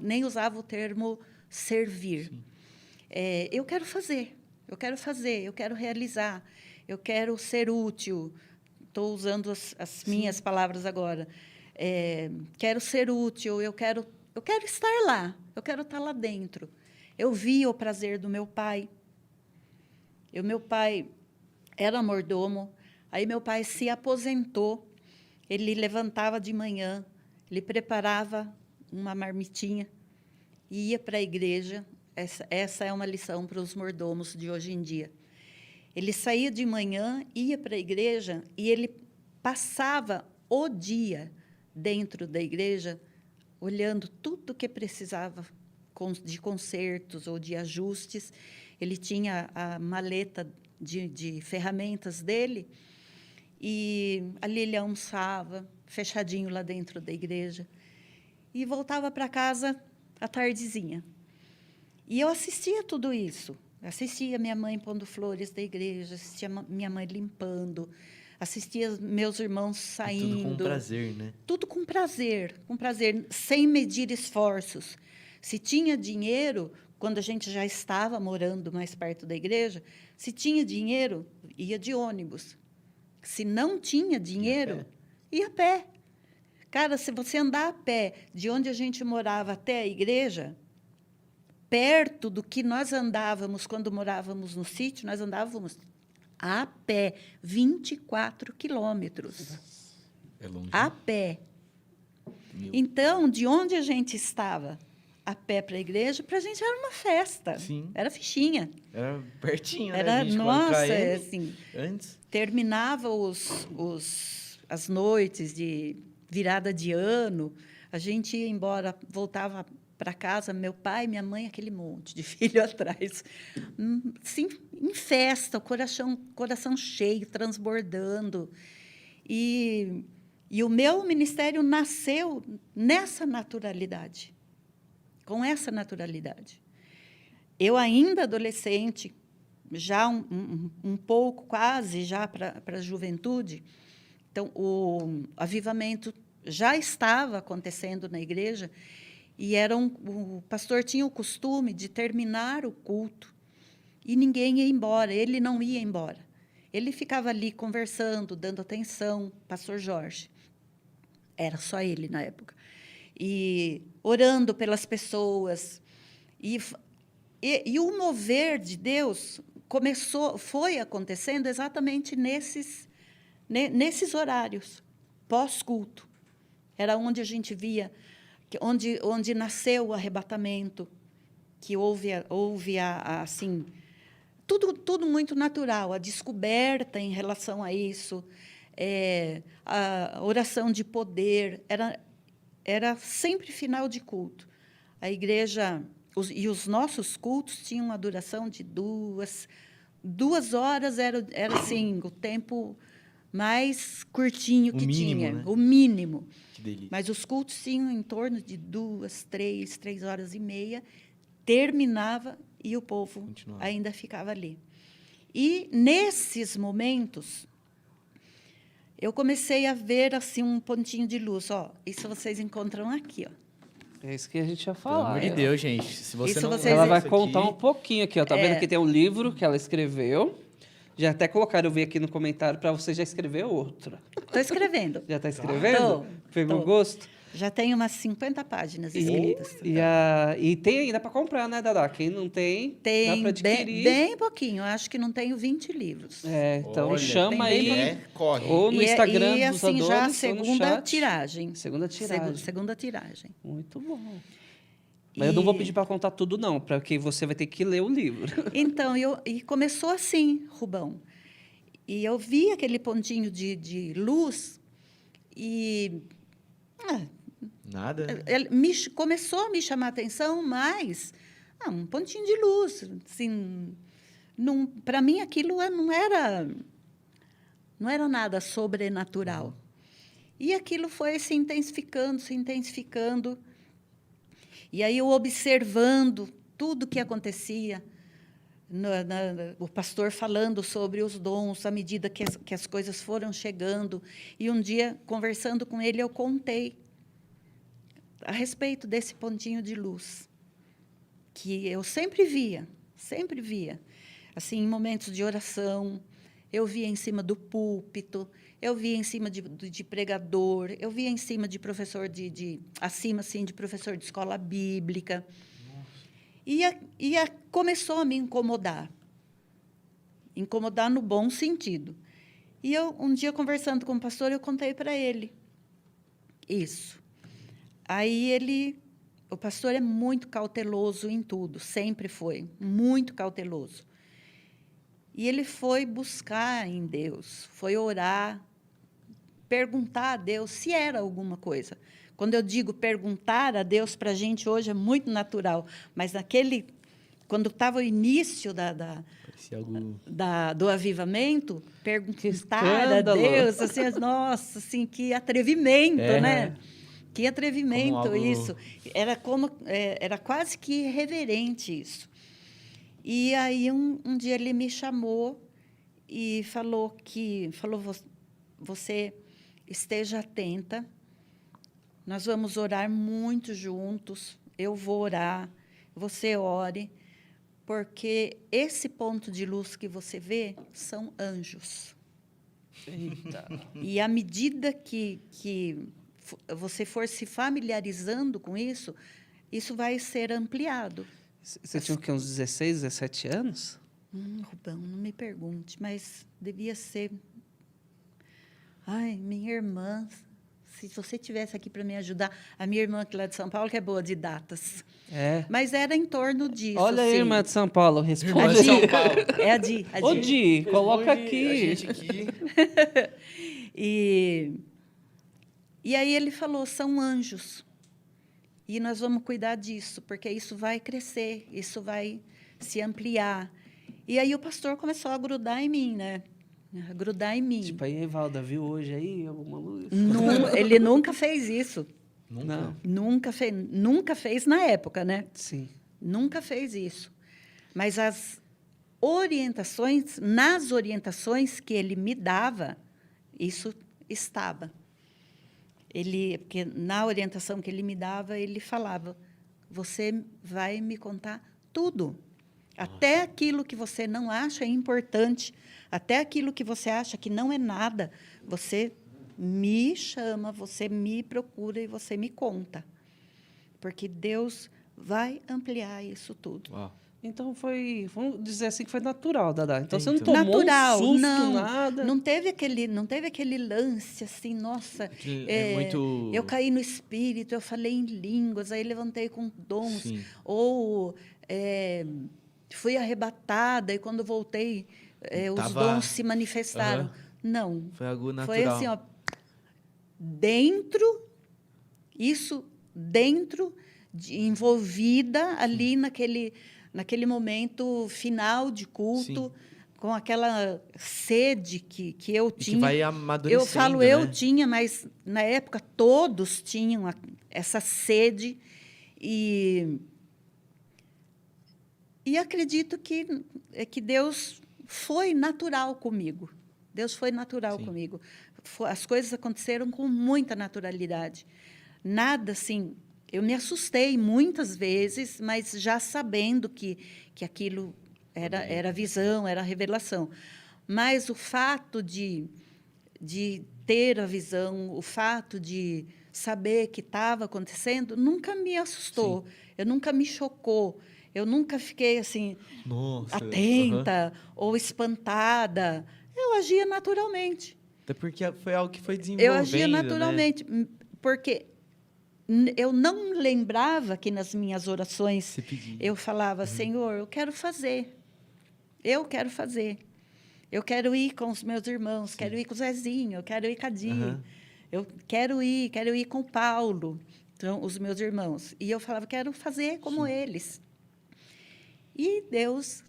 Nem usava o termo servir. Eu quero fazer, eu quero realizar, eu quero ser útil. Estou usando as minhas palavras agora. Quero ser útil, eu quero estar lá, eu quero estar lá dentro. Eu vi o prazer do meu pai. Meu pai era mordomo, aí meu pai se aposentou, ele levantava de manhã, ele preparava uma marmitinha e ia para a igreja. Essa é uma lição para os mordomos de hoje em dia. Ele saía de manhã, ia para a igreja e ele passava o dia dentro da igreja, olhando tudo que precisava de consertos ou de ajustes. Ele tinha a maleta de ferramentas dele e ali ele almoçava, fechadinho lá dentro da igreja, e voltava para casa à tardezinha. E eu assistia tudo isso. Assistia minha mãe pondo flores da igreja, assistia minha mãe limpando, assistia meus irmãos saindo. E tudo com prazer, né? Tudo com prazer, sem medir esforços. Se tinha dinheiro, quando a gente já estava morando mais perto da igreja, se tinha dinheiro, ia de ônibus. Se não tinha dinheiro, ia a pé. Cara, se você andar a pé de onde a gente morava até a igreja, perto do que nós andávamos quando morávamos no sítio, nós andávamos a pé, 24 quilômetros. É longe. A pé. Então, de onde a gente estava a pé para a igreja, para a gente era uma festa. Sim. Era fichinha. Era pertinho, era, né? Nossa, assim, antes. Terminava as noites de virada de ano, a gente ia embora, voltava para casa, meu pai, minha mãe, aquele monte de filho atrás. Sim, em festa, o coração cheio, transbordando. E o meu ministério nasceu nessa naturalidade, com essa naturalidade. Eu, ainda adolescente, já um pouco, quase já para a juventude, então, o avivamento já estava acontecendo na igreja, e o pastor tinha o costume de terminar o culto e ninguém ia embora, ele não ia embora. Ele ficava ali conversando, dando atenção, pastor Jorge. Era só ele na época. E orando pelas pessoas. E o mover de Deus foi acontecendo exatamente nesses horários, pós-culto. Era onde a gente via, onde nasceu o arrebatamento, que houve assim, tudo muito natural, a descoberta em relação a isso, a oração de poder, era sempre final de culto. A igreja, e os nossos cultos tinham uma duração de 2 horas, era assim, o tempo mais curtinho que tinha, né? o mínimo. Que delícia. Mas os cultos tinham em torno de 2, 3 horas e meia, terminava e o povo Continuava. Ainda ficava ali. E, nesses momentos, eu comecei a ver assim, um pontinho de luz. Isso vocês encontram aqui. É isso que a gente ia Pelo falar. amor de Deus, gente. Se você Isso não vocês- Ela vai isso contar aqui- um pouquinho aqui, ó. Tá vendo que tem um livro que ela escreveu. Já até colocaram, eu vi aqui no comentário, para você já escrever outra. Estou escrevendo. Já está escrevendo? Pegou tô. gosto? Já tenho umas 50 páginas escritas. E tem ainda para comprar, né, Dadá? Quem não tem, dá Tem para adquirir. bem pouquinho. Eu acho que não tenho 20 livros. Então Olha, chama tem aí. bem corre. Ou no Instagram e dos assim, já a adultos, ou no segunda chat. tiragem. Segunda tiragem. Segunda tiragem. Muito bom. Mas eu não vou pedir para contar tudo, não, porque você vai ter que ler o livro. Então, e começou assim, Rubão. E eu vi aquele pontinho de luz e Nada. ele começou a me chamar a atenção, mas um pontinho de luz. Assim, para mim, aquilo não era nada sobrenatural. E aquilo foi se intensificando, se intensificando. E aí eu observando tudo o que acontecia, o pastor falando sobre os dons à medida que as coisas foram chegando. E um dia, conversando com ele, eu contei a respeito desse pontinho de luz, que eu sempre via. Assim, em momentos de oração, eu via em cima do púlpito, eu via em cima de pregador, eu via em cima de professor acima assim de professor de escola bíblica. E começou a me incomodar no bom sentido. E eu, um dia, conversando com o pastor, eu contei para ele isso. Aí o pastor é muito cauteloso em tudo, sempre foi, muito cauteloso. E ele foi buscar em Deus, foi orar, perguntar a Deus se era alguma coisa. Quando eu digo perguntar a Deus, para a gente hoje é muito natural, mas quando estava o início do avivamento, perguntar a Deus, assim, nossa, assim, que atrevimento, né? Que atrevimento isso. Era quase que irreverente isso. E aí um dia ele me chamou e falou você esteja atenta. Nós vamos orar muito juntos. Eu vou orar, você ore, porque esse ponto de luz que você vê são anjos. Eita. E à medida que você for se familiarizando com isso, isso vai ser ampliado. Você tinha o quê, uns 16, 17 anos? Rubão, não me pergunte, mas devia ser... Ai, minha irmã, se você tivesse aqui para me ajudar, a minha irmã que lá de São Paulo, que é boa de datas. Mas era em torno disso. Olha aí, assim. irmã de São Paulo, responde. Irmã de São Paulo. É a Di. Ô, Di, coloca aqui. A gente aqui. E aí ele falou, são anjos. E nós vamos cuidar disso, porque isso vai crescer, isso vai se ampliar. E aí o pastor começou a grudar em mim, né? A grudar em mim. Tipo, aí, Evalda, viu hoje aí alguma luz? Ele nunca fez isso. Não. Nunca fez na época, né? Sim. Nunca fez isso. Mas nas orientações que ele me dava, isso estava. Porque na orientação que ele me dava, ele falava, você vai me contar tudo. Até aquilo que você não acha importante, até aquilo que você acha que não é nada, você me chama, você me procura e você me conta. Porque Deus vai ampliar isso tudo. Uau. Então vamos dizer assim que foi natural, Dadá. Então você não tomou natural, um susto, não, nada. Não teve aquele lance assim, nossa, muito... eu caí no espírito, eu falei em línguas, aí levantei com dons, Sim. ou fui arrebatada e quando voltei, os dons se manifestaram. Não. Foi algo natural. Foi assim, ó, envolvida ali naquele momento final de culto, com aquela sede que eu tinha. Que vai amadurecendo, eu falo, né? eu tinha, mas na época todos tinham essa sede e acredito que Deus foi natural comigo. Deus foi natural comigo. As coisas aconteceram com muita naturalidade. Nada assim. Eu me assustei muitas vezes, mas já sabendo que aquilo era visão, era revelação. Mas o fato de ter a visão, o fato de saber que estava acontecendo, nunca me assustou, eu nunca me chocou, eu nunca fiquei assim, atenta ou espantada. Eu agia naturalmente. Até porque foi algo que foi desenvolvendo. Eu agia naturalmente, né? Porque eu não lembrava que nas minhas orações eu falava, Senhor, eu quero fazer. Eu quero fazer. Eu quero ir com os meus irmãos, quero ir com o Zezinho, eu quero ir com a Di. Eu quero ir com o Paulo, então, os meus irmãos. E eu falava, quero fazer como eles. E Deus,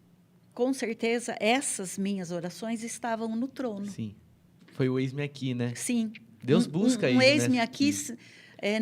com certeza, essas minhas orações estavam no trono. Sim. Foi o eis-me aqui, né? Sim. Deus busca isso, né? Eis-me aqui... Que...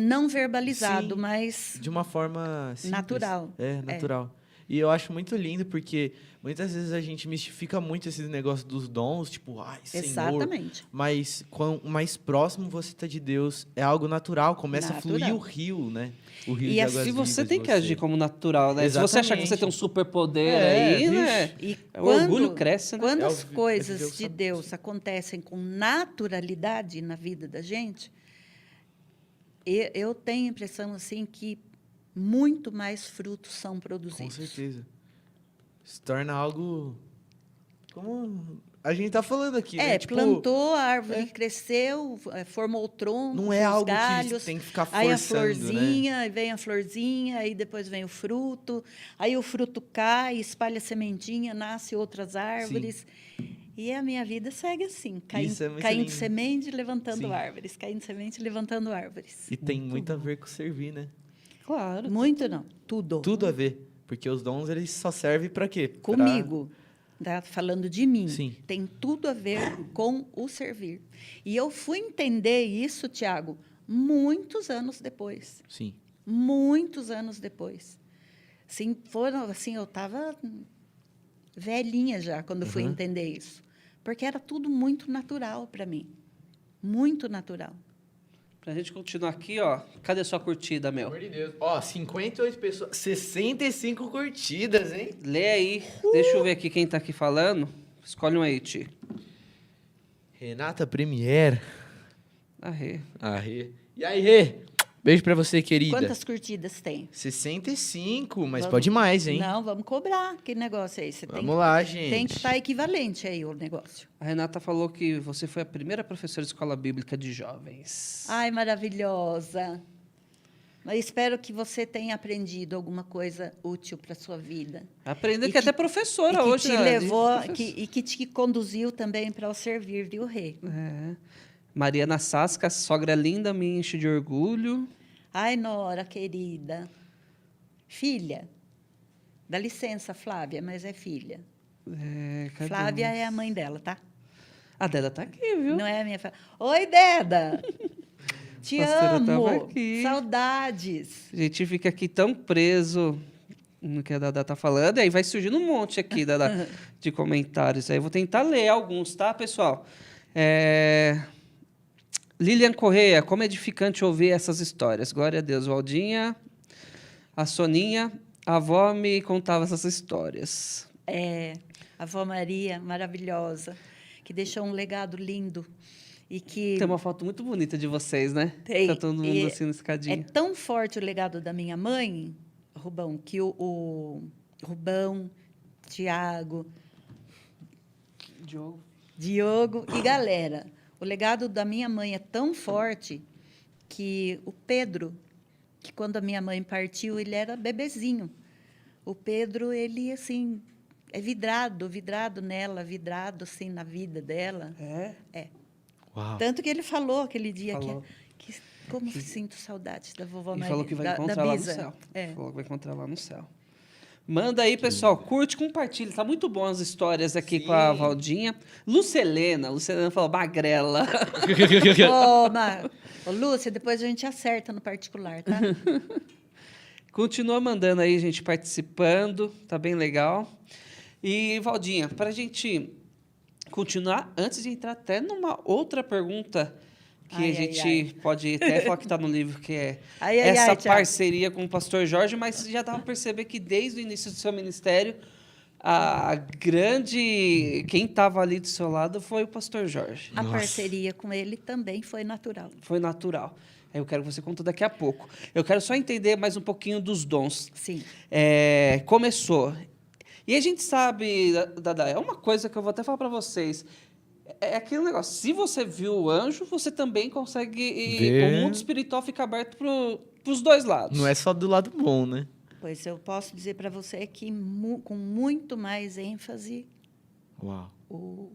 não verbalizado, mas... de uma forma simples. Natural. Natural. E eu acho muito lindo, porque muitas vezes a gente mistifica muito esses negócios dos dons, tipo, Senhor. Exatamente. Mas quanto mais próximo você está de Deus, é algo natural, começa a fluir o rio, né? O rio de águas vivas. E você tem que agir como natural, né? Exatamente. Se você achar que você tem um superpoder aí, né? E o orgulho cresce, né? Quando as coisas de Deus acontecem com naturalidade na vida da gente, eu tenho a impressão assim que muito mais frutos são produzidos. Com certeza. Se torna algo como a gente está falando aqui, né? Tipo, plantou, a árvore cresceu, formou o tronco, não é algo galhos, que tem que ficar forçando, aí a florzinha, né? Aí vem a florzinha, aí depois vem o fruto, aí o fruto cai, espalha sementinha, nasce outras árvores. E a minha vida segue assim, caindo semente, levantando árvores, caindo semente, levantando árvores. E tem muito a ver com servir, né? Claro. Muito não, tudo. Tudo a ver, porque os dons eles só servem para quê? Comigo, tá falando de mim. Sim. Tem tudo a ver com o servir. E eu fui entender isso, Tiago, muitos anos depois. Sim. Muitos anos depois. Sim, eu estava velhinha já quando fui entender isso. Porque era tudo muito natural para mim. Muito natural. Pra gente continuar aqui, ó. Cadê sua curtida, meu? Pelo amor de Deus. Ó, 58 pessoas, 65 curtidas, hein? Lê aí. Deixa eu ver aqui quem tá aqui falando. Escolhe um aí, Ti. Renata Premier. Rê. Rê. E aí, Rê? Beijo pra você, querida. Quantas curtidas tem? 65, mas pode mais, hein? Não, vamos cobrar. Que negócio é esse? Vamos lá, gente. Tem que estar equivalente aí o negócio. A Renata falou que você foi a primeira professora de escola bíblica de jovens. Ai, maravilhosa. Mas espero que você tenha aprendido alguma coisa útil para a sua vida. Aprendeu que é até professora hoje. Que te levou e que te conduziu também para o servir, viu, Rê? Mariana Sasca, sogra linda, me enche de orgulho. Ai, Nora, querida. Filha. Dá licença, Flávia, mas é filha. Flávia é a mãe dela, tá? A Deda tá aqui, viu? Não é a minha... Oi, Deda! Te amo! Aqui. Saudades! A gente fica aqui tão preso no que a Dada tá falando, aí vai surgindo um monte aqui, Dada, de comentários. Aí eu vou tentar ler alguns, tá, pessoal? Lilian Correia, como é edificante ouvir essas histórias. Glória a Deus. Valdinha, a Soninha, a avó me contava essas histórias. A avó Maria, maravilhosa, que deixou um legado lindo. E que tem uma foto muito bonita de vocês, né? Tem. Tá todo mundo assim na escadinha. É tão forte o legado da minha mãe, Rubão, que o Rubão, Tiago, Diogo e galera. O legado da minha mãe é tão forte que o Pedro, que quando a minha mãe partiu, ele era bebezinho. O Pedro, ele, assim, é vidrado nela, vidrado, assim, na vida dela. É? É. Uau. Tanto que ele falou aquele dia como sinto saudades da vovó Maria. E falou que vai encontrar lá no céu. É. Falou que vai encontrar lá no céu. Manda aí, pessoal. Curte, compartilha. Tá muito bom as histórias aqui com a Valdinha. Lucelena falou magrela. Ô, Lúcia, depois a gente acerta no particular, tá? Continua mandando aí, gente, participando. Tá bem legal. E, Valdinha, para a gente continuar, antes de entrar até numa outra pergunta que a gente pode até falar que está no livro, que é essa parceria com o pastor Jorge, mas você já dava para perceber que desde o início do seu ministério, quem estava ali do seu lado foi o pastor Jorge. A parceria com ele também foi natural. Foi natural. Eu quero que você conte daqui a pouco. Eu quero só entender mais um pouquinho dos dons. Sim. Começou. E a gente sabe, Dada, é uma coisa que eu vou até falar para vocês. É aquele negócio, se você viu o anjo, você também consegue ver. O mundo espiritual fica aberto para os dois lados. Não é só do lado bom, né? Pois eu posso dizer para você que com muito mais ênfase o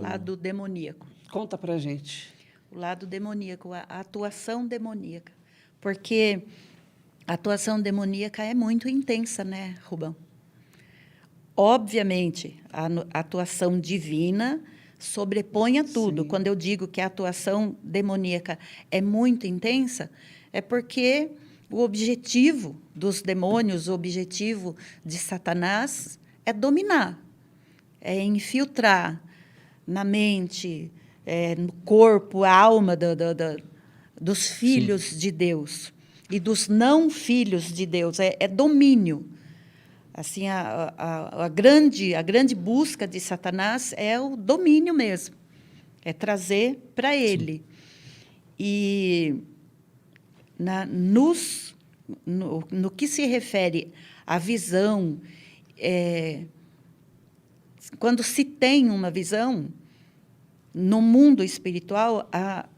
lado demoníaco. Conta para a gente. O lado demoníaco, a atuação demoníaca. Porque a atuação demoníaca é muito intensa, né, Rubão? Obviamente, a atuação divina sobrepõe a tudo. Sim. Quando eu digo que a atuação demoníaca é muito intensa, é porque o objetivo dos demônios, o objetivo de Satanás é dominar, é infiltrar na mente, no corpo, a alma dos filhos Sim. de Deus e dos não filhos de Deus. É domínio. Assim, a grande busca de Satanás é o domínio mesmo, é trazer para ele. Sim. E no que se refere à visão, quando se tem uma visão, no mundo espiritual,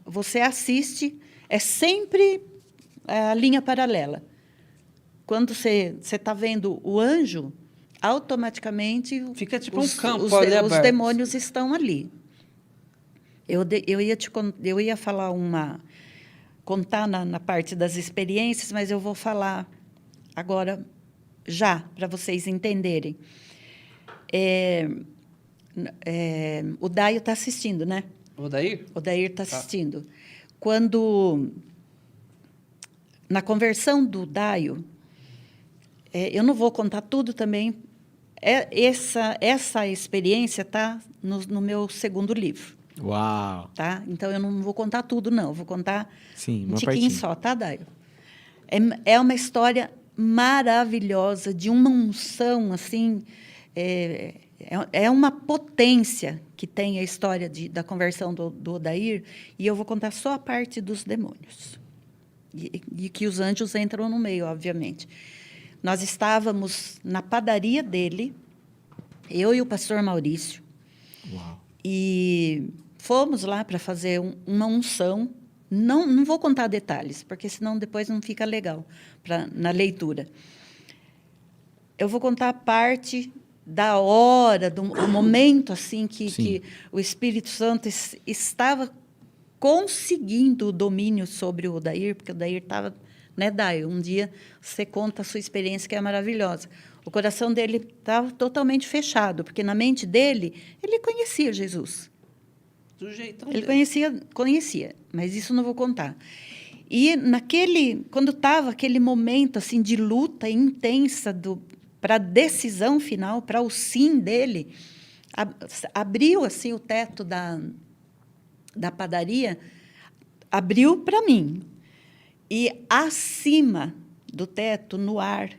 você assiste, é sempre a linha paralela. Quando você está vendo o anjo, automaticamente fica tipo um campo os demônios estão ali. Eu ia falar contar na parte das experiências, mas eu vou falar agora já para vocês entenderem. O Daio está assistindo, né? O Dair? O Dair está assistindo. Quando na conversão do Daio, eu não vou contar tudo também. Essa experiência está no meu segundo livro. Uau! Tá? Então, eu não vou contar tudo, não. Eu vou contar Sim, um tiquinho só, tá, Daio? É uma história maravilhosa, de uma unção, assim... É uma potência que tem a história da conversão do Odair, e eu vou contar só a parte dos demônios. E que os anjos entram no meio, obviamente. Nós estávamos na padaria dele, eu e o pastor Maurício. Uau. E fomos lá para fazer uma unção. Não vou contar detalhes, porque senão depois não fica legal na leitura. Eu vou contar a parte da hora, o momento assim que o Espírito Santo estava conseguindo o domínio sobre o Odair, porque o Odair estava... Né, Daio? Um dia você conta a sua experiência, que é maravilhosa. O coração dele estava totalmente fechado, porque na mente dele, ele conhecia Jesus. Do jeitão ele dele. Conhecia, mas isso não vou contar. E quando estava aquele momento assim de luta intensa para a decisão final, para o sim dele, abriu assim o teto da padaria, abriu para mim. E acima do teto, no ar,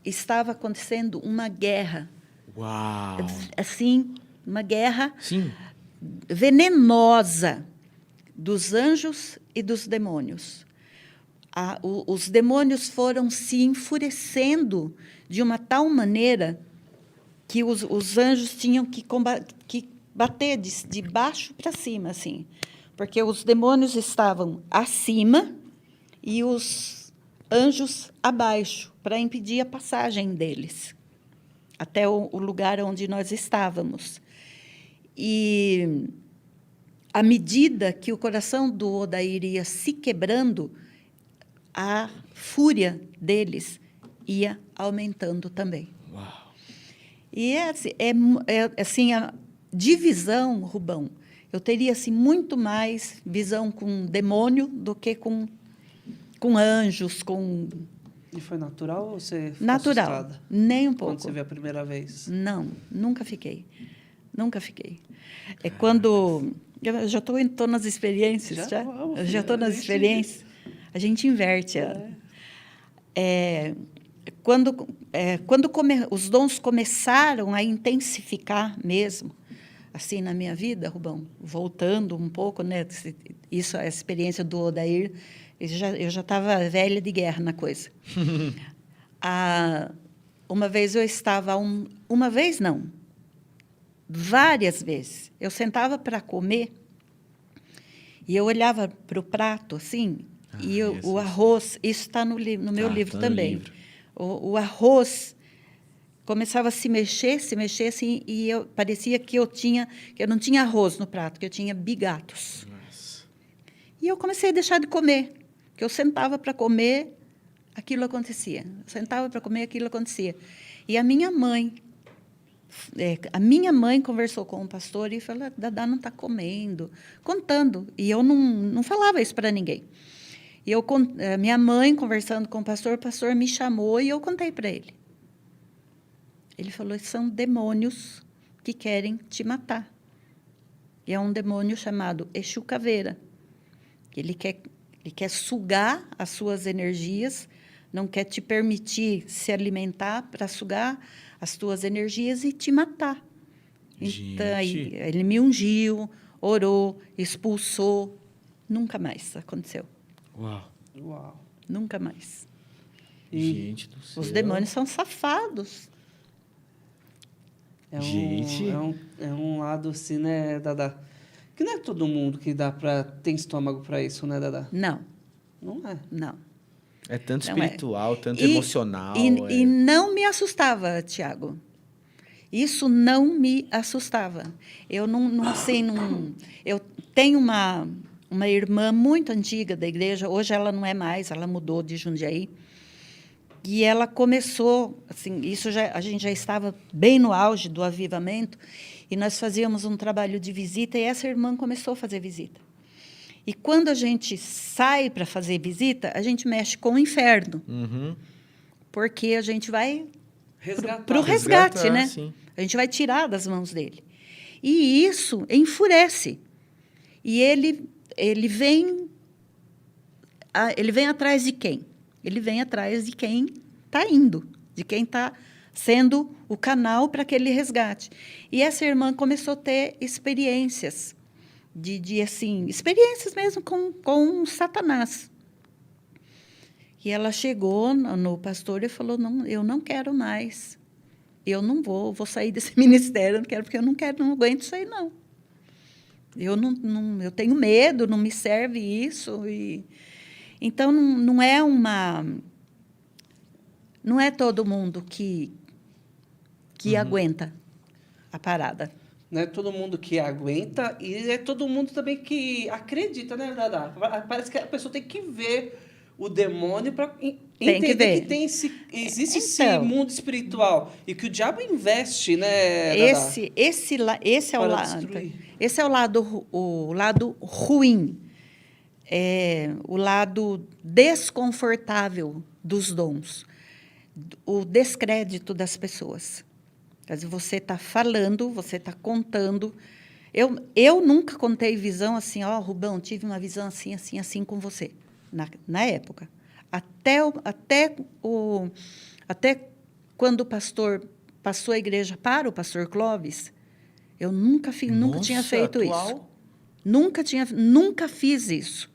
estava acontecendo uma guerra. Uau! Assim, uma guerra Sim. venenosa dos anjos e dos demônios. os demônios foram se enfurecendo de uma tal maneira que os anjos tinham que bater de baixo para cima, assim, porque os demônios estavam acima e os anjos abaixo, para impedir a passagem deles até o lugar onde nós estávamos. E, à medida que o coração do Odair ia se quebrando, a fúria deles ia aumentando também. Uau. E assim, a divisão, Rubão, eu teria assim, muito mais visão com demônio do que com anjos, com... E foi natural ou você ficou natural, assustada? Nem um pouco. Quando você viu a primeira vez? Não, nunca fiquei. Nunca fiquei. É quando... Eu já estou nas experiências, já? Eu já estou nas experiências. A gente inverte. Quando os dons começaram a intensificar mesmo, assim, na minha vida, Rubão, voltando um pouco, né? Isso, a experiência do Odair, eu já estava velha de guerra na coisa. Uma vez eu estava... uma vez, não. Várias vezes. Eu sentava para comer e eu olhava para o prato, assim, e o arroz... Isso está no meu livro também. Livro. O arroz começava a se mexer, assim, e parecia que eu não tinha arroz no prato, que eu tinha bigatos. Nossa. E eu comecei a deixar de comer, que eu sentava para comer, aquilo acontecia. Eu sentava para comer, aquilo acontecia. E a minha mãe conversou com o pastor e falou: Dadá não está comendo, contando. E eu não falava isso para ninguém. E minha mãe, conversando com o pastor me chamou e eu contei para ele. Ele falou: são demônios que querem te matar. E é um demônio chamado Exu Caveira. Ele quer sugar as suas energias, não quer te permitir se alimentar para sugar as tuas energias e te matar. Gente. Então, ele me ungiu, orou, expulsou. Nunca mais aconteceu. Uau. Nunca mais. Gente do céu. Os demônios são safados. É um lado assim, né, Dadá? Que não é todo mundo que tem estômago para isso, né, Dadá? Não. Não é? Não. É tanto espiritual, tanto e, emocional. E não me assustava, Tiago. Isso não me assustava. Eu eu tenho uma irmã muito antiga da igreja, hoje ela não é mais, ela mudou de Jundiaí. E ela começou, assim, a gente já estava bem no auge do avivamento, e nós fazíamos um trabalho de visita, e essa irmã começou a fazer visita. E quando a gente sai para fazer visita, a gente mexe com o inferno. Uhum. Porque a gente vai para o resgate, né? Sim. A gente vai tirar das mãos dele. E isso enfurece. E ele vem atrás de quem? Ele vem atrás de quem está indo, de quem está sendo o canal para aquele resgate. E essa irmã começou a ter experiências, experiências mesmo com Satanás. E ela chegou no pastor e falou: não, eu não quero mais. Eu não vou sair desse ministério, eu não quero, porque eu não aguento isso aí, não. Eu tenho medo, não me serve isso. Então, não é todo mundo que aguenta a parada. Não é todo mundo que aguenta e é todo mundo também que acredita, né, Dadá? Parece que a pessoa tem que ver o demônio para entender que existe esse mundo espiritual e que o diabo investe, né, Dadá? Esse é o lado ruim. O lado desconfortável dos dons, o descrédito das pessoas. Quer dizer, você está falando, você está contando. Eu nunca contei visão assim: Rubão, tive uma visão assim, assim, assim com você, na época. Até quando o pastor passou a igreja para o pastor Clóvis, eu nunca tinha feito isso. Nunca fiz isso.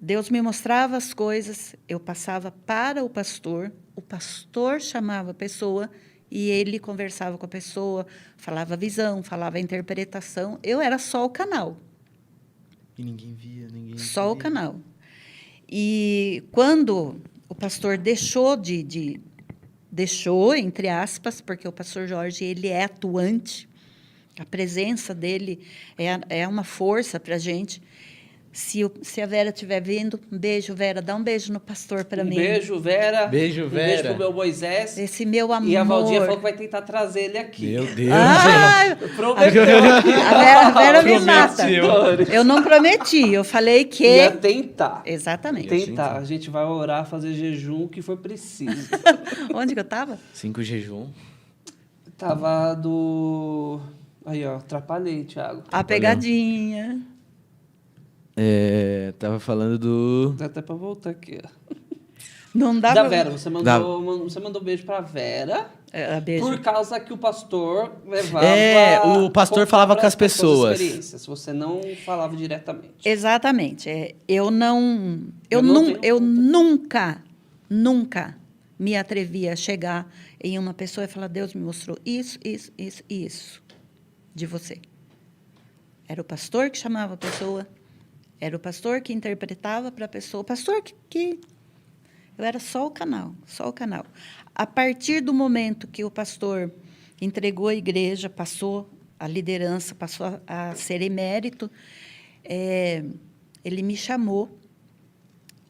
Deus me mostrava as coisas, eu passava para o pastor chamava a pessoa e ele conversava com a pessoa, falava a visão, falava a interpretação. Eu era só o canal. E ninguém via, ninguém Só via. o canal. E quando o pastor deixou deixou, entre aspas, porque o pastor Jorge, ele é atuante, a presença dele é uma força para a gente. Se a Vera estiver vindo, um beijo, Vera, dá um beijo no pastor para mim. Um beijo, Vera. Beijo, Vera. Um beijo pro meu Moisés. Esse meu amor. E a Valdinha falou que vai tentar trazer ele aqui. Meu Deus. Prometeu. A Vera me mata. Bastidores. Eu não prometi, eu falei que... Ia tentar. Exatamente. Tentar. A gente vai orar, fazer jejum, o que for preciso. Onde que eu estava? 5 jejum. Tava do... Aí, ó, atrapalhei, Thiago. A pegadinha. Tava falando do... Dá até pra voltar aqui, ó. Não dá Da pra... Vera, você mandou beijo pra Vera. Beijo. Por causa que o pastor levava... o pastor falava com as pessoas. Experiências, você não falava diretamente. Exatamente. Eu nunca me atrevi a chegar em uma pessoa e falar, Deus me mostrou isso de você. Era o pastor que chamava a pessoa, era o pastor que interpretava para a pessoa, o pastor que... Eu era só o canal. A partir do momento que o pastor entregou a igreja, passou a liderança, passou a ser emérito, ele me chamou.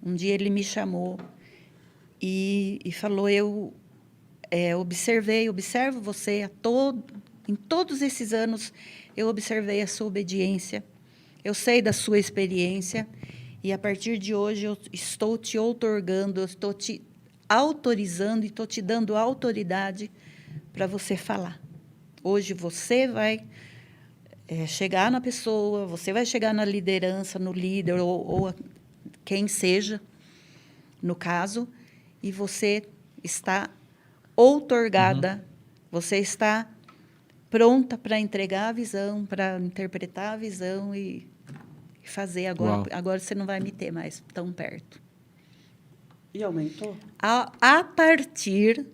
Um dia ele me chamou e falou, eu observo você em todos esses anos, eu observei a sua obediência, eu sei da sua experiência, e a partir de hoje eu estou te outorgando, eu estou te autorizando e estou te dando autoridade para você falar. Hoje você vai chegar na pessoa, você vai chegar na liderança, no líder ou quem seja, no caso, e você está outorgada, você está pronta para entregar a visão, para interpretar a visão e fazer agora. Uau. Agora você não vai me ter mais tão perto. E aumentou? A partir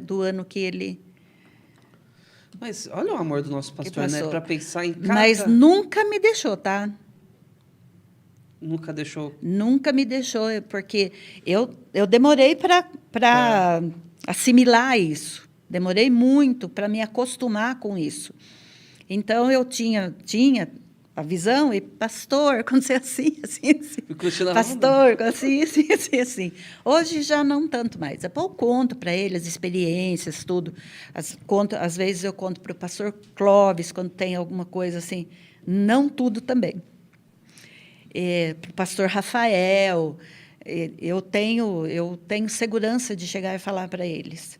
do ano que ele... Mas olha o amor do nosso pastor, né? Para pensar em cada... Mas nunca me deixou, tá? Nunca deixou? Nunca me deixou, porque eu demorei para assimilar isso. Demorei muito para me acostumar com isso. Então, eu tinha a visão, e pastor, aconteceu assim. Pastor, assim. Hoje já não tanto mais. Eu conto para ele as experiências, tudo. Às vezes eu conto para o pastor Clóvis, quando tem alguma coisa assim. Não tudo também. Para o pastor Rafael, eu tenho segurança de chegar e falar para eles.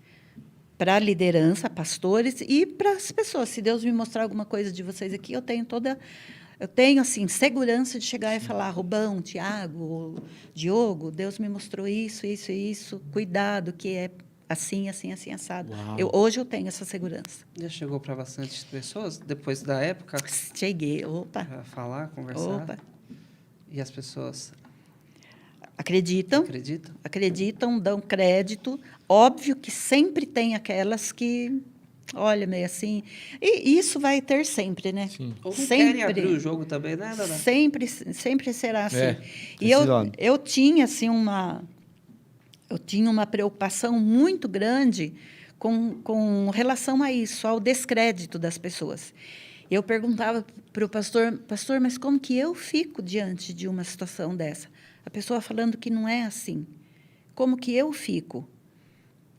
Para a liderança, pastores e para as pessoas. Se Deus me mostrar alguma coisa de vocês aqui, eu tenho assim, segurança de chegar e falar, Rubão, Tiago, Diogo, Deus me mostrou isso, cuidado, que é assim, assado. Hoje eu tenho essa segurança. Já chegou para bastante pessoas, depois da época? Cheguei, opa. Para falar, conversar? Opa. E as pessoas... Acreditam, dão crédito. Óbvio que sempre tem aquelas que, olha, meio assim. E isso vai ter sempre, né? Sim. Ou sempre. Querem abrir o jogo também, né, Dada? Sempre será assim. E precisando. eu tinha, assim, uma preocupação muito grande com relação a isso, ao descrédito das pessoas. Eu perguntava para o pastor, mas como que eu fico diante de uma situação dessa? A pessoa falando que não é assim. Como que eu fico?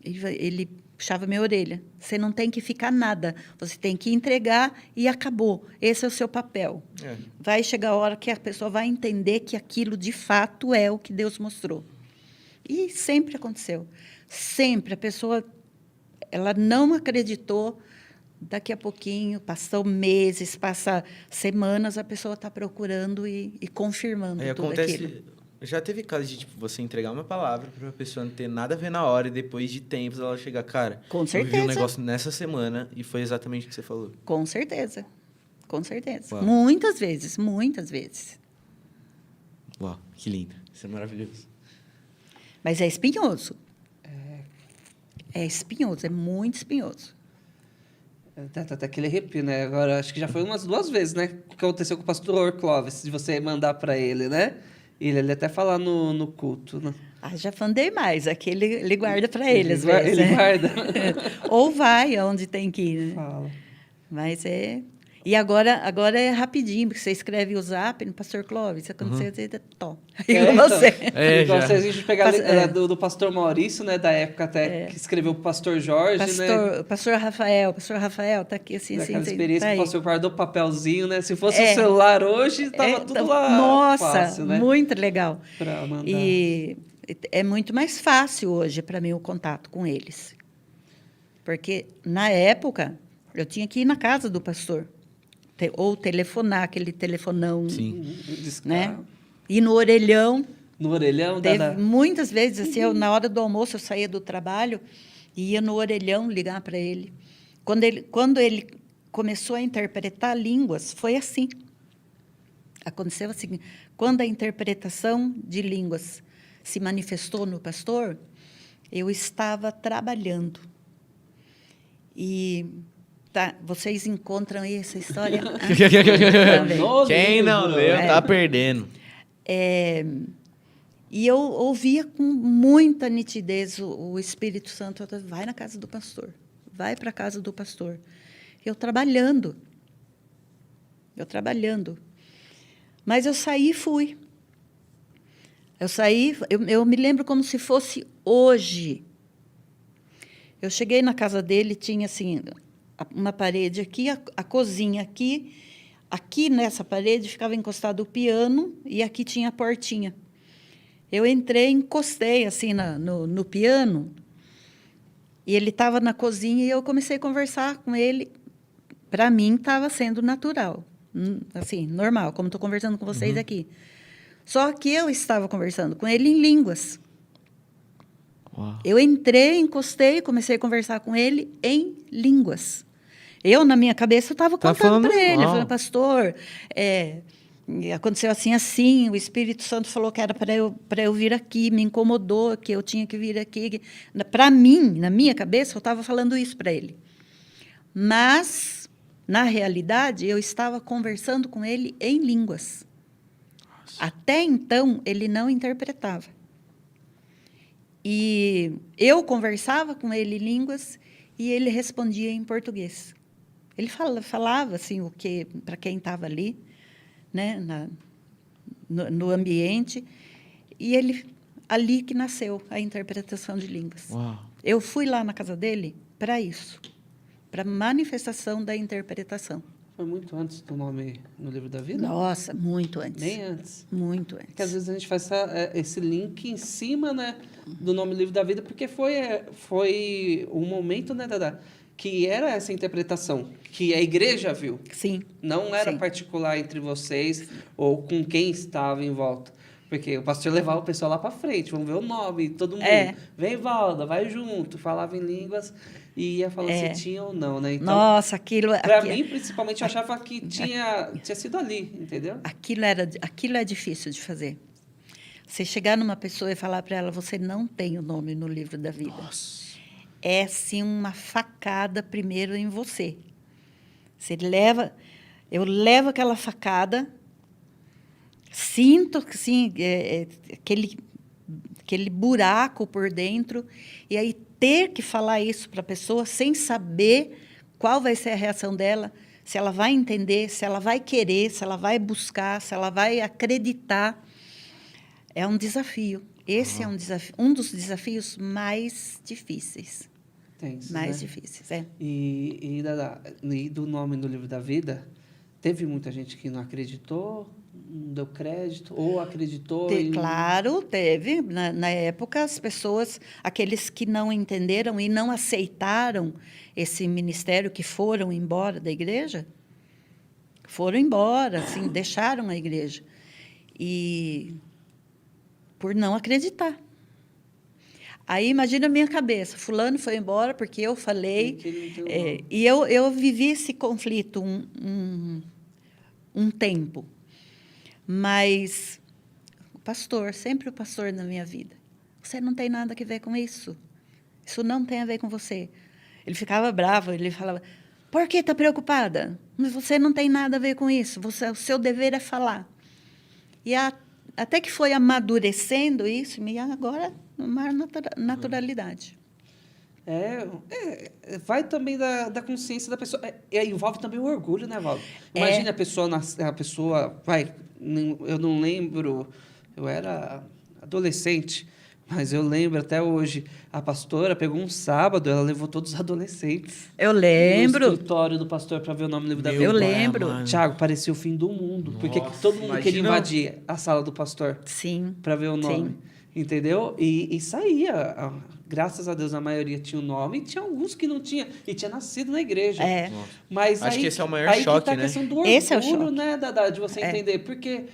Ele puxava minha orelha. Você não tem que ficar nada. Você tem que entregar e acabou. Esse é o seu papel. Vai chegar a hora que a pessoa vai entender que aquilo, de fato, é o que Deus mostrou. E sempre aconteceu. Sempre. A pessoa ela não acreditou. Daqui a pouquinho, passam meses, passa semanas, a pessoa está procurando e confirmando tudo aquilo. Já teve caso de você entregar uma palavra para a pessoa não ter nada a ver na hora e depois de tempos ela chegar, cara, com certeza. Eu vi um negócio nessa semana e foi exatamente o que você falou. Com certeza. Com certeza. Uau. Muitas vezes, muitas vezes. Uau, que lindo. Isso é maravilhoso. Mas é espinhoso. É espinhoso, é muito espinhoso. Tá aquele arrepio, né? Agora, acho que já foi umas 2 vezes, né? O que aconteceu com o pastor Clóvis, de você mandar para ele, né? Ele até falar no culto, né? Ah, já mandei mais. Aqui ele guarda para ele, às vezes. Ele né? guarda. Ou vai aonde tem que ir. Né? Fala. Mas é... E agora é rapidinho, porque você escreve o zap no pastor Clóvis, aconteceu, tom. Igual Então, você. igual já. se a gente pegar do pastor Maurício, né? Da época até que escreveu pro pastor Jorge, né? Pastor Rafael tá aqui assim, Daquela assim. experiência tá que o aí. pastor guardou papelzinho, né? Se fosse o celular hoje, tava tudo lá Nossa, fácil, né? muito legal. Pra mandar. E é muito mais fácil hoje para mim o contato com eles. Porque, na época, eu tinha que ir na casa do pastor. Ou telefonar, aquele telefonão. Sim. Né? E no orelhão. No orelhão? Teve muitas vezes, assim, na hora do almoço, eu saía do trabalho e ia no orelhão ligar para ele. Quando ele começou a interpretar línguas, foi assim. Aconteceu assim. Quando a interpretação de línguas se manifestou no pastor, eu estava trabalhando. E... Tá, vocês encontram aí essa história? Quem não leu, tá perdendo. E eu ouvia com muita nitidez o Espírito Santo, vai na casa do pastor, vai para a casa do pastor. Eu trabalhando. Mas eu saí e fui. Eu me lembro como se fosse hoje. Eu cheguei na casa dele, tinha assim... uma parede aqui, a cozinha aqui. Aqui nessa parede ficava encostado o piano e aqui tinha a portinha. Eu entrei, encostei assim no piano e ele estava na cozinha e eu comecei a conversar com ele. Para mim estava sendo natural, assim, normal, como estou conversando com vocês aqui. Só que eu estava conversando com ele em línguas. Uau. Eu entrei, encostei, comecei a conversar com ele em línguas. Eu, na minha cabeça, eu estava contando para ele. Eu falei, pastor, aconteceu assim, o Espírito Santo falou que era para eu vir aqui, me incomodou, que eu tinha que vir aqui. Para mim, na minha cabeça, eu estava falando isso para ele. Mas, na realidade, eu estava conversando com ele em línguas. Nossa. Até então, ele não interpretava. E eu conversava com ele em línguas e ele respondia em português. Ele falava assim o que para quem estava ali, né, no ambiente, e ali que nasceu a interpretação de línguas. Uau. Eu fui lá na casa dele para isso, para manifestação da interpretação. Foi muito antes do nome no livro da vida? Nossa, muito antes. Nem antes. Muito antes. Porque às vezes a gente faz esse link em cima, né, do nome do livro da vida, porque foi um momento, né, Dada, que era essa interpretação, que a igreja viu. Sim. Não era Sim. particular entre vocês ou com quem estava em volta. Porque o pastor levava o pessoal lá para frente, vamos ver o nome, todo mundo. Vem, Valda, vai junto. Falava em línguas e ia falar se tinha ou não, né? Então, nossa, aquilo... Para mim, principalmente, eu achava que tinha sido ali, entendeu? Aquilo é difícil de fazer. Você chegar numa pessoa e falar para ela, você não tem o nome no livro da vida. Nossa. É, sim, uma facada primeiro em você. Eu levo aquela facada, sinto assim, aquele buraco por dentro, e aí ter que falar isso para a pessoa sem saber qual vai ser a reação dela, se ela vai entender, se ela vai querer, se ela vai buscar, se ela vai acreditar. É um desafio. Esse é um dos desafios mais difíceis. Mais difíceis, E do nome do livro da vida, teve muita gente que não acreditou, não deu crédito, ou acreditou? Claro, teve. Na época, as pessoas, aqueles que não entenderam e não aceitaram esse ministério, que foram embora da igreja, foram embora, assim, deixaram a igreja. E por não acreditar. Aí, imagina a minha cabeça. Fulano foi embora porque eu falei. E eu vivi esse conflito um tempo. Mas sempre o pastor na minha vida. Você não tem nada a ver com isso. Isso não tem a ver com você. Ele ficava bravo, ele falava, por que está preocupada? Você não tem nada a ver com isso. O seu dever é falar. E até que foi amadurecendo isso, e agora, uma naturalidade. Vai também da consciência da pessoa. Envolve também o orgulho, né, Valdo? Imagina a pessoa, eu não lembro, eu era adolescente, mas eu lembro até hoje, a pastora pegou um sábado, ela levou todos os adolescentes. Eu lembro. No escritório do pastor para ver o nome do livro da vida. Eu lembro. Tiago, parecia o fim do mundo. Porque todo mundo queria invadir a sala do pastor. Sim. Para ver o nome. Sim. Entendeu? E saía. Graças a Deus, a maioria tinha o nome. E tinha alguns que não tinha. E tinha nascido na igreja. Mas acho que esse é o maior choque, tá a questão do orgulho, esse é o choque, né, de você entender. Porque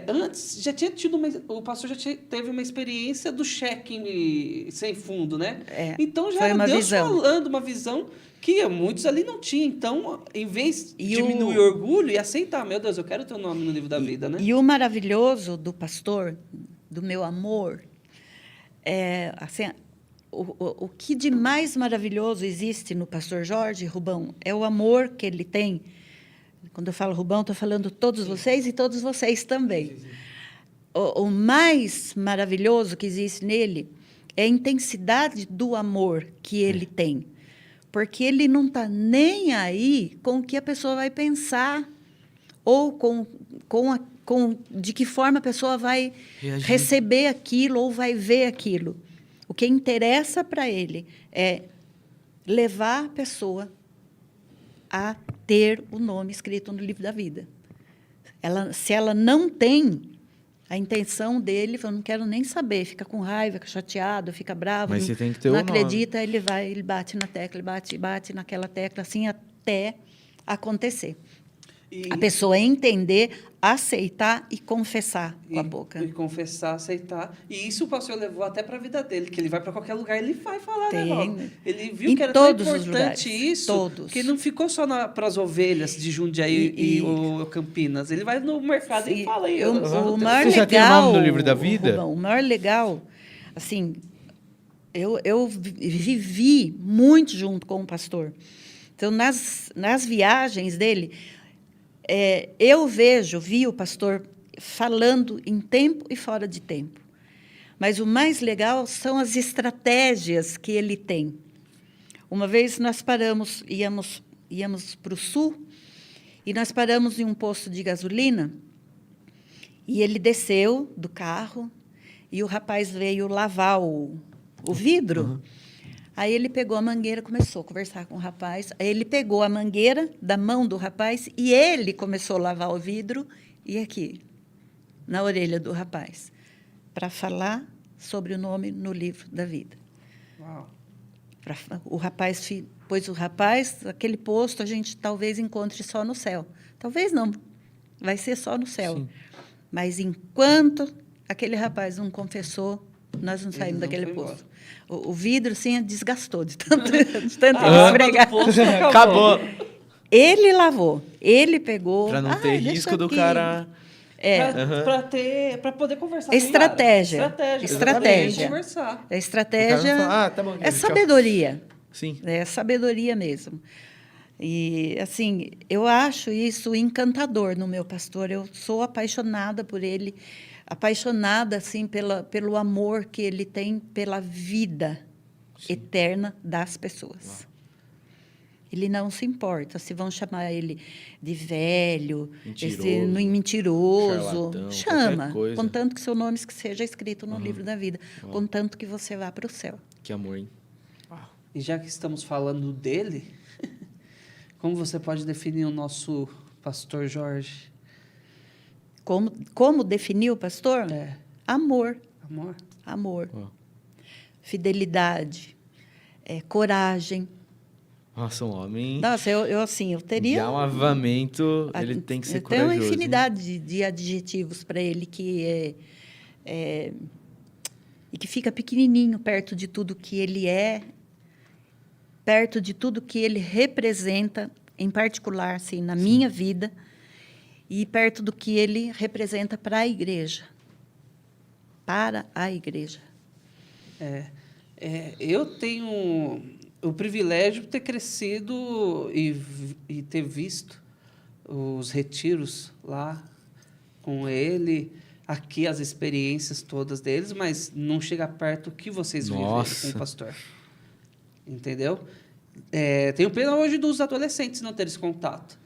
antes já tinha tido o pastor já teve uma experiência do cheque sem fundo, né? Então já era Deus falando, uma visão que muitos ali não tinham. Então, em vez de diminuir o orgulho e aceitar, meu Deus, eu quero teu nome no livro da vida, né? E o maravilhoso do pastor, do meu amor, assim, o que de mais maravilhoso existe no pastor Jorge Rubão é o amor que ele tem. Quando eu falo Rubão, estou falando todos vocês e todos vocês também. O mais maravilhoso que existe nele é a intensidade do amor que ele tem. Porque ele não está nem aí com o que a pessoa vai pensar ou de que forma a pessoa vai receber aquilo ou vai ver aquilo. O que interessa para ele é levar a pessoa a ter o nome escrito no livro da vida. Se ela não tem, a intenção dele, eu não quero nem saber, fica com raiva, fica chateado, fica bravo, mas você tem que ter não acredita, ele bate na tecla, ele bate naquela tecla, assim, até acontecer. A pessoa entender, aceitar e confessar com a boca. E confessar, aceitar. E isso o pastor levou até para a vida dele, que ele vai para qualquer lugar, ele vai falar, né, Valdo? Ele viu que era tão importante isso, que não ficou só para as ovelhas de Jundiaí e Campinas. Ele vai no mercado e fala aí. O maior Você já tem o nome no livro da vida? O maior legal, assim, eu vivi muito junto com o pastor. Então, nas viagens dele, eu vi o pastor falando em tempo e fora de tempo. Mas o mais legal são as estratégias que ele tem. Uma vez nós íamos para o sul, e nós paramos em um posto de gasolina, e ele desceu do carro, e o rapaz veio lavar o vidro. Uhum. Aí ele pegou a mangueira, começou a conversar com o rapaz. Aí ele pegou a mangueira da mão do rapaz e ele começou a lavar o vidro e aqui, na orelha do rapaz, para falar sobre o nome no livro da vida. Uau. Pois o rapaz, aquele posto a gente talvez encontre só no céu. Talvez não, vai ser só no céu. Sim. Mas enquanto aquele rapaz não confessou, nós não saímos daquele posto. O vidro, assim, desgastou de tanto esfregar. Acabou. Ele lavou, ele pegou. Para não ter risco do cara... Para poder conversar. Estratégia. Conversar. Estratégia tá bom, é sabedoria. Sim. É sabedoria mesmo. E, assim, eu acho isso encantador no meu pastor. Eu sou apaixonada por ele, apaixonada, assim, pelo amor que ele tem pela vida eterna das pessoas. Uau. Ele não se importa se vão chamar ele de velho, mentiroso. Chama, contanto que seu nome seja escrito no livro da vida, contanto que você vá para o céu. Que amor, hein? E já que estamos falando dele, como você pode definir o nosso pastor Jorge? Como definir o pastor? Amor. Amor. Fidelidade, coragem. Nossa, um homem... Nossa, eu teria... De um avamento, ele tem que ser corajoso. Tem uma infinidade de adjetivos para ele e que fica pequenininho perto de tudo que ele é, perto de tudo que ele representa, em particular, assim, na minha vida. e perto do que ele representa para a igreja. Para a igreja. Eu tenho o privilégio de ter crescido e ter visto os retiros lá com ele, aqui as experiências todas deles, mas não chega perto do que vocês vivem com o pastor. Entendeu? Tenho pena hoje dos adolescentes não terem esse contato.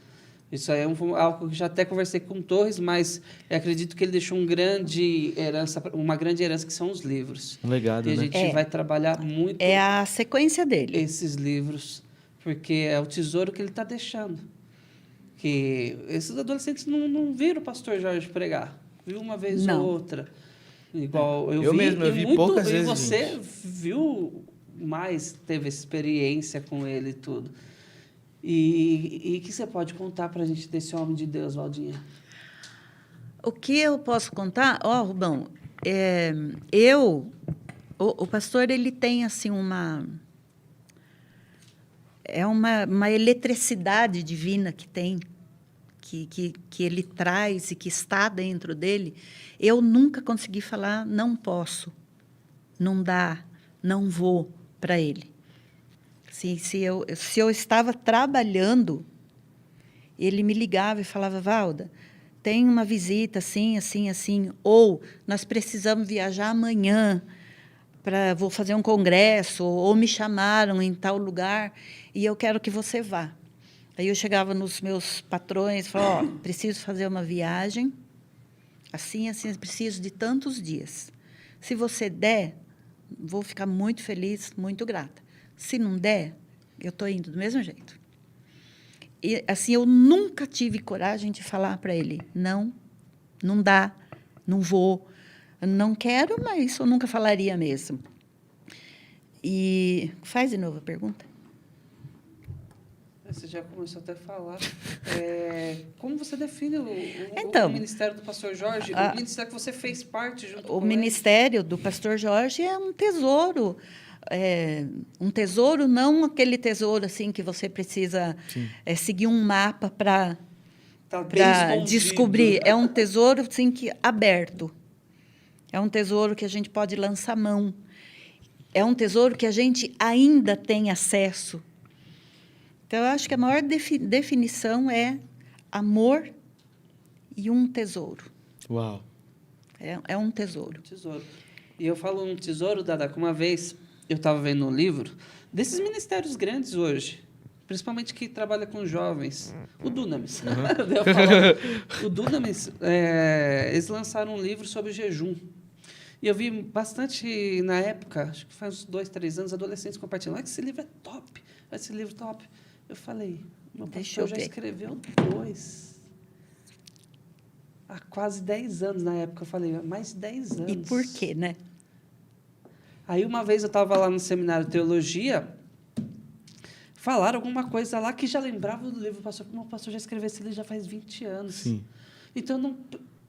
Isso aí é algo que já até conversei com o Torres, mas eu acredito que ele deixou uma grande herança, que são os livros. Um legado, e a gente vai trabalhar muito... É a sequência dele. Esses livros, porque é o tesouro que ele está deixando. Que esses adolescentes não viram o pastor Jorge pregar. Viu uma vez ou outra. Igual eu vi poucas vezes. E você viu mais, teve experiência com ele e tudo. E o que você pode contar para a gente desse homem de Deus, Valdinha? O que eu posso contar? Rubão, o pastor, ele tem assim uma eletricidade divina que tem, que ele traz e que está dentro dele. Eu nunca consegui falar não posso, não dá, não vou para ele. Se eu estava trabalhando, ele me ligava e falava, Valda, tem uma visita assim, assim, assim, ou nós precisamos viajar amanhã, vou fazer um congresso, ou me chamaram em tal lugar, e eu quero que você vá. Aí eu chegava nos meus patrões e falava, preciso fazer uma viagem, assim, assim, preciso de tantos dias. Se você der, vou ficar muito feliz, muito grata. Se não der, eu estou indo do mesmo jeito. E, assim, eu nunca tive coragem de falar para ele, não dá, não vou, não quero, mas eu nunca falaria mesmo. E faz de novo a pergunta. Você já começou até a falar. Como você define o ministério do pastor Jorge? O ministério que você fez parte junto com ele? O ministério do pastor Jorge é um tesouro. Um tesouro, não aquele tesouro assim que você precisa seguir um mapa para descobrir. É um tesouro assim, aberto. É um tesouro que a gente pode lançar mão. É um tesouro que a gente ainda tem acesso. Então, eu acho que a maior definição é amor e um tesouro. Uau! É um tesouro. Tesouro. E eu falo um tesouro, Dada, que uma vez eu estava vendo um livro desses ministérios grandes hoje, principalmente que trabalha com jovens, o Dunamis. O Dunamis, eles lançaram um livro sobre jejum. E eu vi bastante, na época, acho que faz uns 2, 3 anos, adolescentes compartilhando, esse livro é top, esse livro é top. Eu falei, meu pastor já escreveu 2. Há quase 10 anos, na época, eu falei, mais 10 anos. E por quê, né? Aí, uma vez, eu estava lá no seminário de teologia, falaram alguma coisa lá que já lembrava do livro do pastor, como o pastor já escreveu esse livro já faz 20 anos. Sim. Então,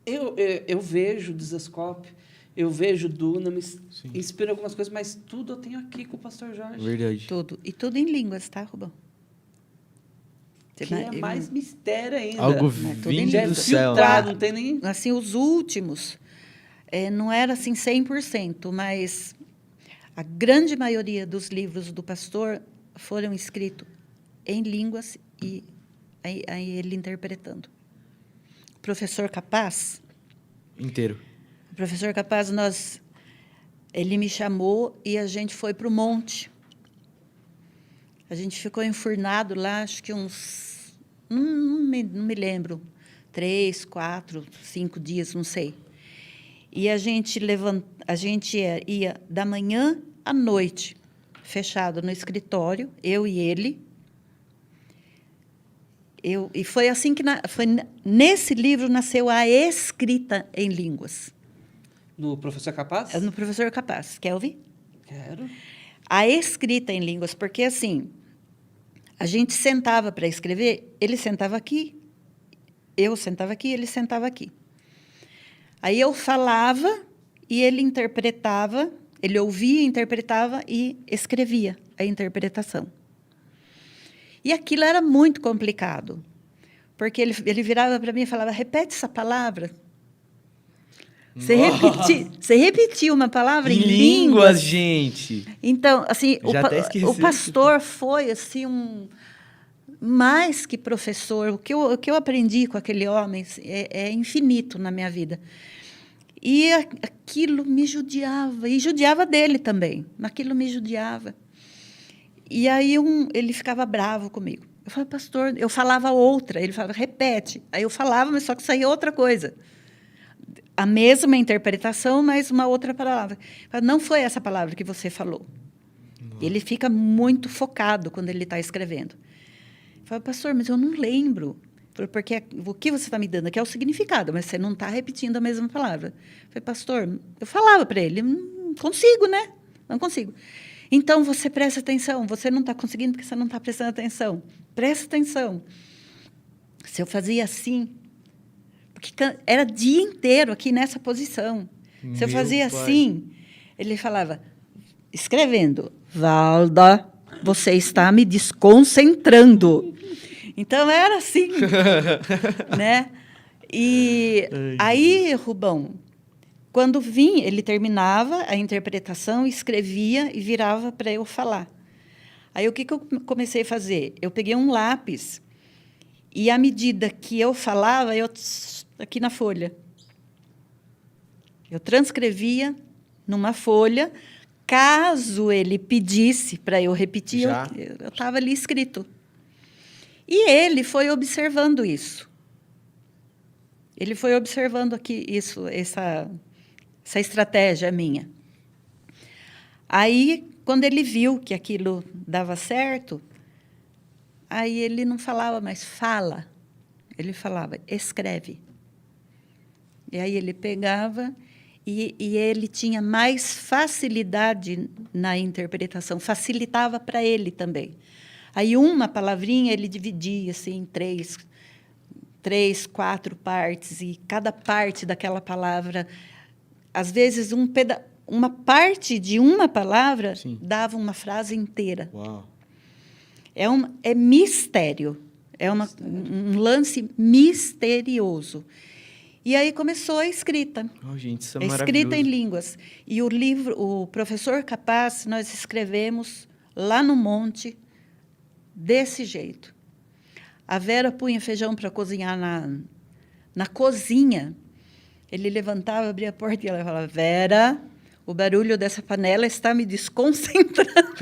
eu vejo o Desascope, eu vejo o Dunamis, inspiro algumas coisas, mas tudo eu tenho aqui com o pastor Jorge. Verdade. Tudo. E tudo em línguas, tá, Rubão? Que é mais mistério ainda. Algo vindo do céu. Não tem nem... Assim, os últimos, não era assim 100%, mas a grande maioria dos livros do pastor foram escritos em línguas e aí ele interpretando. O professor Capaz... Inteiro. O professor Capaz, ele me chamou e a gente foi para o monte. A gente ficou enfurnado lá, acho que uns... Não me lembro, 3, 4, 5 dias, não sei. E a gente ia da manhã à noite, fechado no escritório, eu e ele. E foi assim que nesse livro nasceu a escrita em línguas. No Professor Capaz? No Professor Capaz. Quer ouvir? Quero. A escrita em línguas, porque assim, a gente sentava para escrever, ele sentava aqui, eu sentava aqui, ele sentava aqui. Aí eu falava e ele interpretava, ele ouvia, interpretava e escrevia a interpretação. E aquilo era muito complicado, porque ele virava para mim e falava, repete essa palavra. Você repetiu uma palavra em línguas, gente. Então, assim, o pastor foi assim mais que professor. O que eu aprendi com aquele homem é infinito na minha vida. E aquilo me judiava, e judiava dele também. Aquilo me judiava. E aí ele ficava bravo comigo. Eu falava, pastor, eu falava outra. Ele falava, repete. Aí eu falava, mas só que saía outra coisa. A mesma interpretação, mas uma outra palavra. Não foi essa palavra que você falou. Nossa. Ele fica muito focado quando ele está escrevendo. Eu falo, pastor, mas eu não lembro. Porque o que você está me dando aqui é o significado, mas você não está repetindo a mesma palavra. Eu falei, pastor, eu falava para ele, não consigo, né? Não consigo. Então, você presta atenção. Você não está conseguindo porque você não está prestando atenção. Presta atenção. Se eu fazia assim... Porque era o dia inteiro aqui nessa posição. Se eu fazia assim, ele falava, escrevendo, Valda, você está me desconcentrando. Então, era assim. Né? E aí, Rubão, quando ele terminava a interpretação, escrevia e virava para eu falar. Aí, o que eu comecei a fazer? Eu peguei um lápis e, à medida que eu falava, aqui na folha. Eu transcrevia numa folha. Caso ele pedisse para eu repetir, eu estava ali escrito. E ele foi observando isso. Ele foi observando aqui essa estratégia minha. Aí, quando ele viu que aquilo dava certo, aí ele não falava mais fala. Ele falava, escreve. E aí ele pegava e ele tinha mais facilidade na interpretação, facilitava para ele também. Aí uma palavrinha ele dividia assim, em três, 4 partes, e cada parte daquela palavra, às vezes uma parte de uma palavra Sim. dava uma frase inteira. Uau. É mistério, um lance misterioso. E aí começou a escrita. Gente, isso é escrita em línguas. E o livro, o Professor Capaz, nós escrevemos lá no monte, desse jeito. A Vera punha feijão para cozinhar na cozinha. Ele levantava, abria a porta e ela falava, Vera, o barulho dessa panela está me desconcentrando.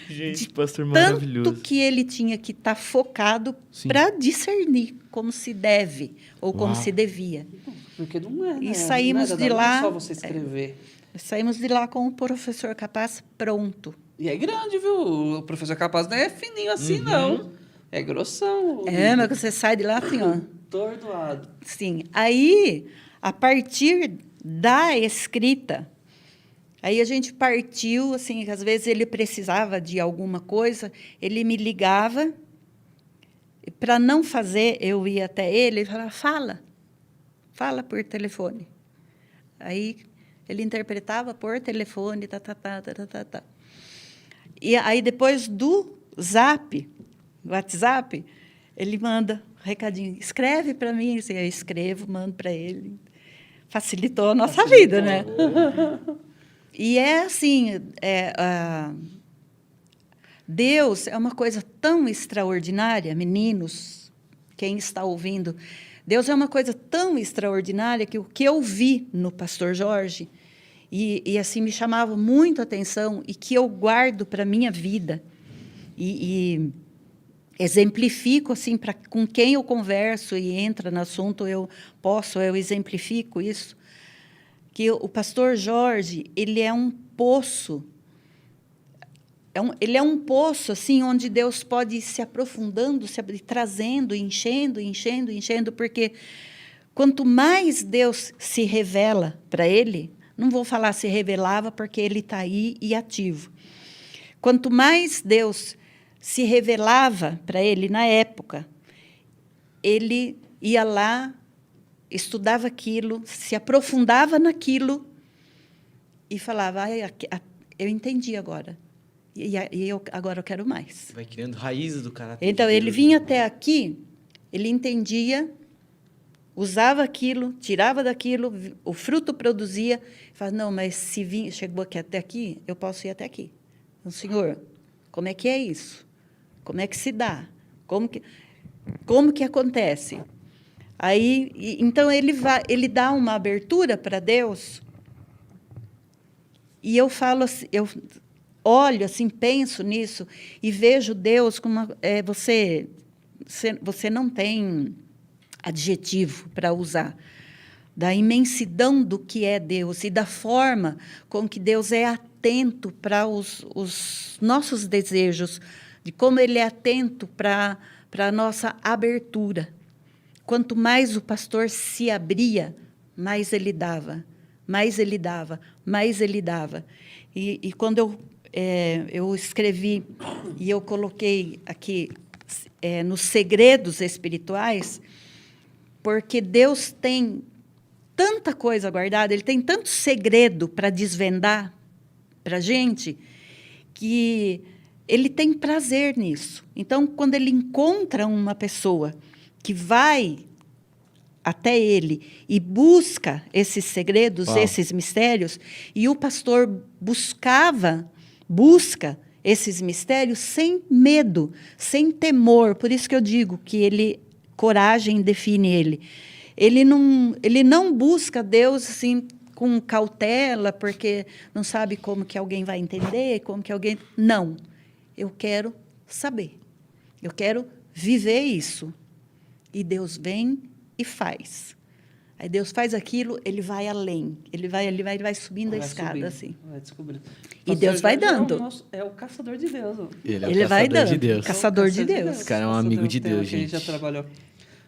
Gente, pastor maravilhoso. Tanto que ele tinha que estar focado para discernir como se deve ou como se devia. Porque não é, né? E saímos de lá... Não é só você escrever. Saímos de lá com o Professor Capaz pronto. E é grande, viu? O Professor Capaz não é fininho assim, não. É grossão. Mas você sai de lá assim, ó. Tordoado. Sim. Aí, a partir da escrita... Aí a gente partiu, assim, às vezes ele precisava de alguma coisa, ele me ligava, para não fazer, eu ia até ele e falava, fala por telefone. Aí ele interpretava por telefone, tá. E aí depois do WhatsApp, ele manda um recadinho, escreve para mim, assim, eu escrevo, mando para ele. Facilitou a nossa vida, né? E é assim, Deus é uma coisa tão extraordinária, meninos, quem está ouvindo, Deus é uma coisa tão extraordinária que o que eu vi no pastor Jorge, e assim me chamava muito a atenção, e que eu guardo para a minha vida, e exemplifico assim, com quem eu converso e entra no assunto, eu exemplifico isso, que o pastor Jorge, ele é um poço, ele é um poço assim, onde Deus pode ir se aprofundando, trazendo, enchendo, porque quanto mais Deus se revela para ele, não vou falar se revelava, porque ele está aí e ativo. Quanto mais Deus se revelava para ele na época, ele ia lá, estudava aquilo, se aprofundava naquilo e falava, eu entendi agora. agora eu quero mais. Vai criando raízes do caráter. Então, ele vinha até aqui, ele entendia, usava aquilo, tirava daquilo, o fruto produzia, falava, não, mas se chegou até aqui, eu posso ir até aqui. Então, Senhor, como é que é isso? Como é que se dá? Como que acontece? Aí, então, ele dá uma abertura para Deus, e eu falo assim, eu olho assim, penso nisso, e vejo Deus como você não tem adjetivo para usar, da imensidão do que é Deus e da forma com que Deus é atento para os nossos desejos, de como Ele é atento para a nossa abertura. Quanto mais o pastor se abria, mais ele dava, mais ele dava, mais ele dava. E quando eu escrevi e eu coloquei aqui nos segredos espirituais, porque Deus tem tanta coisa guardada, Ele tem tanto segredo para desvendar para a gente, que Ele tem prazer nisso. Então, quando Ele encontra uma pessoa que vai até Ele e busca esses segredos, esses mistérios, e o pastor busca esses mistérios sem medo, sem temor. Por isso que eu digo que coragem define ele. Ele não busca Deus assim com cautela, porque não sabe como que alguém vai entender, como que alguém... Não. Eu quero saber. Eu quero viver isso. E Deus vem e faz. Aí Deus faz aquilo, ele vai além. Ele vai subindo a escada, assim. Vai descobrindo. E Deus vai dando. É o caçador de Deus. Ele vai dando. De Deus. Caçador de Deus. Esse cara é um amigo de Deus, gente. A gente já trabalhou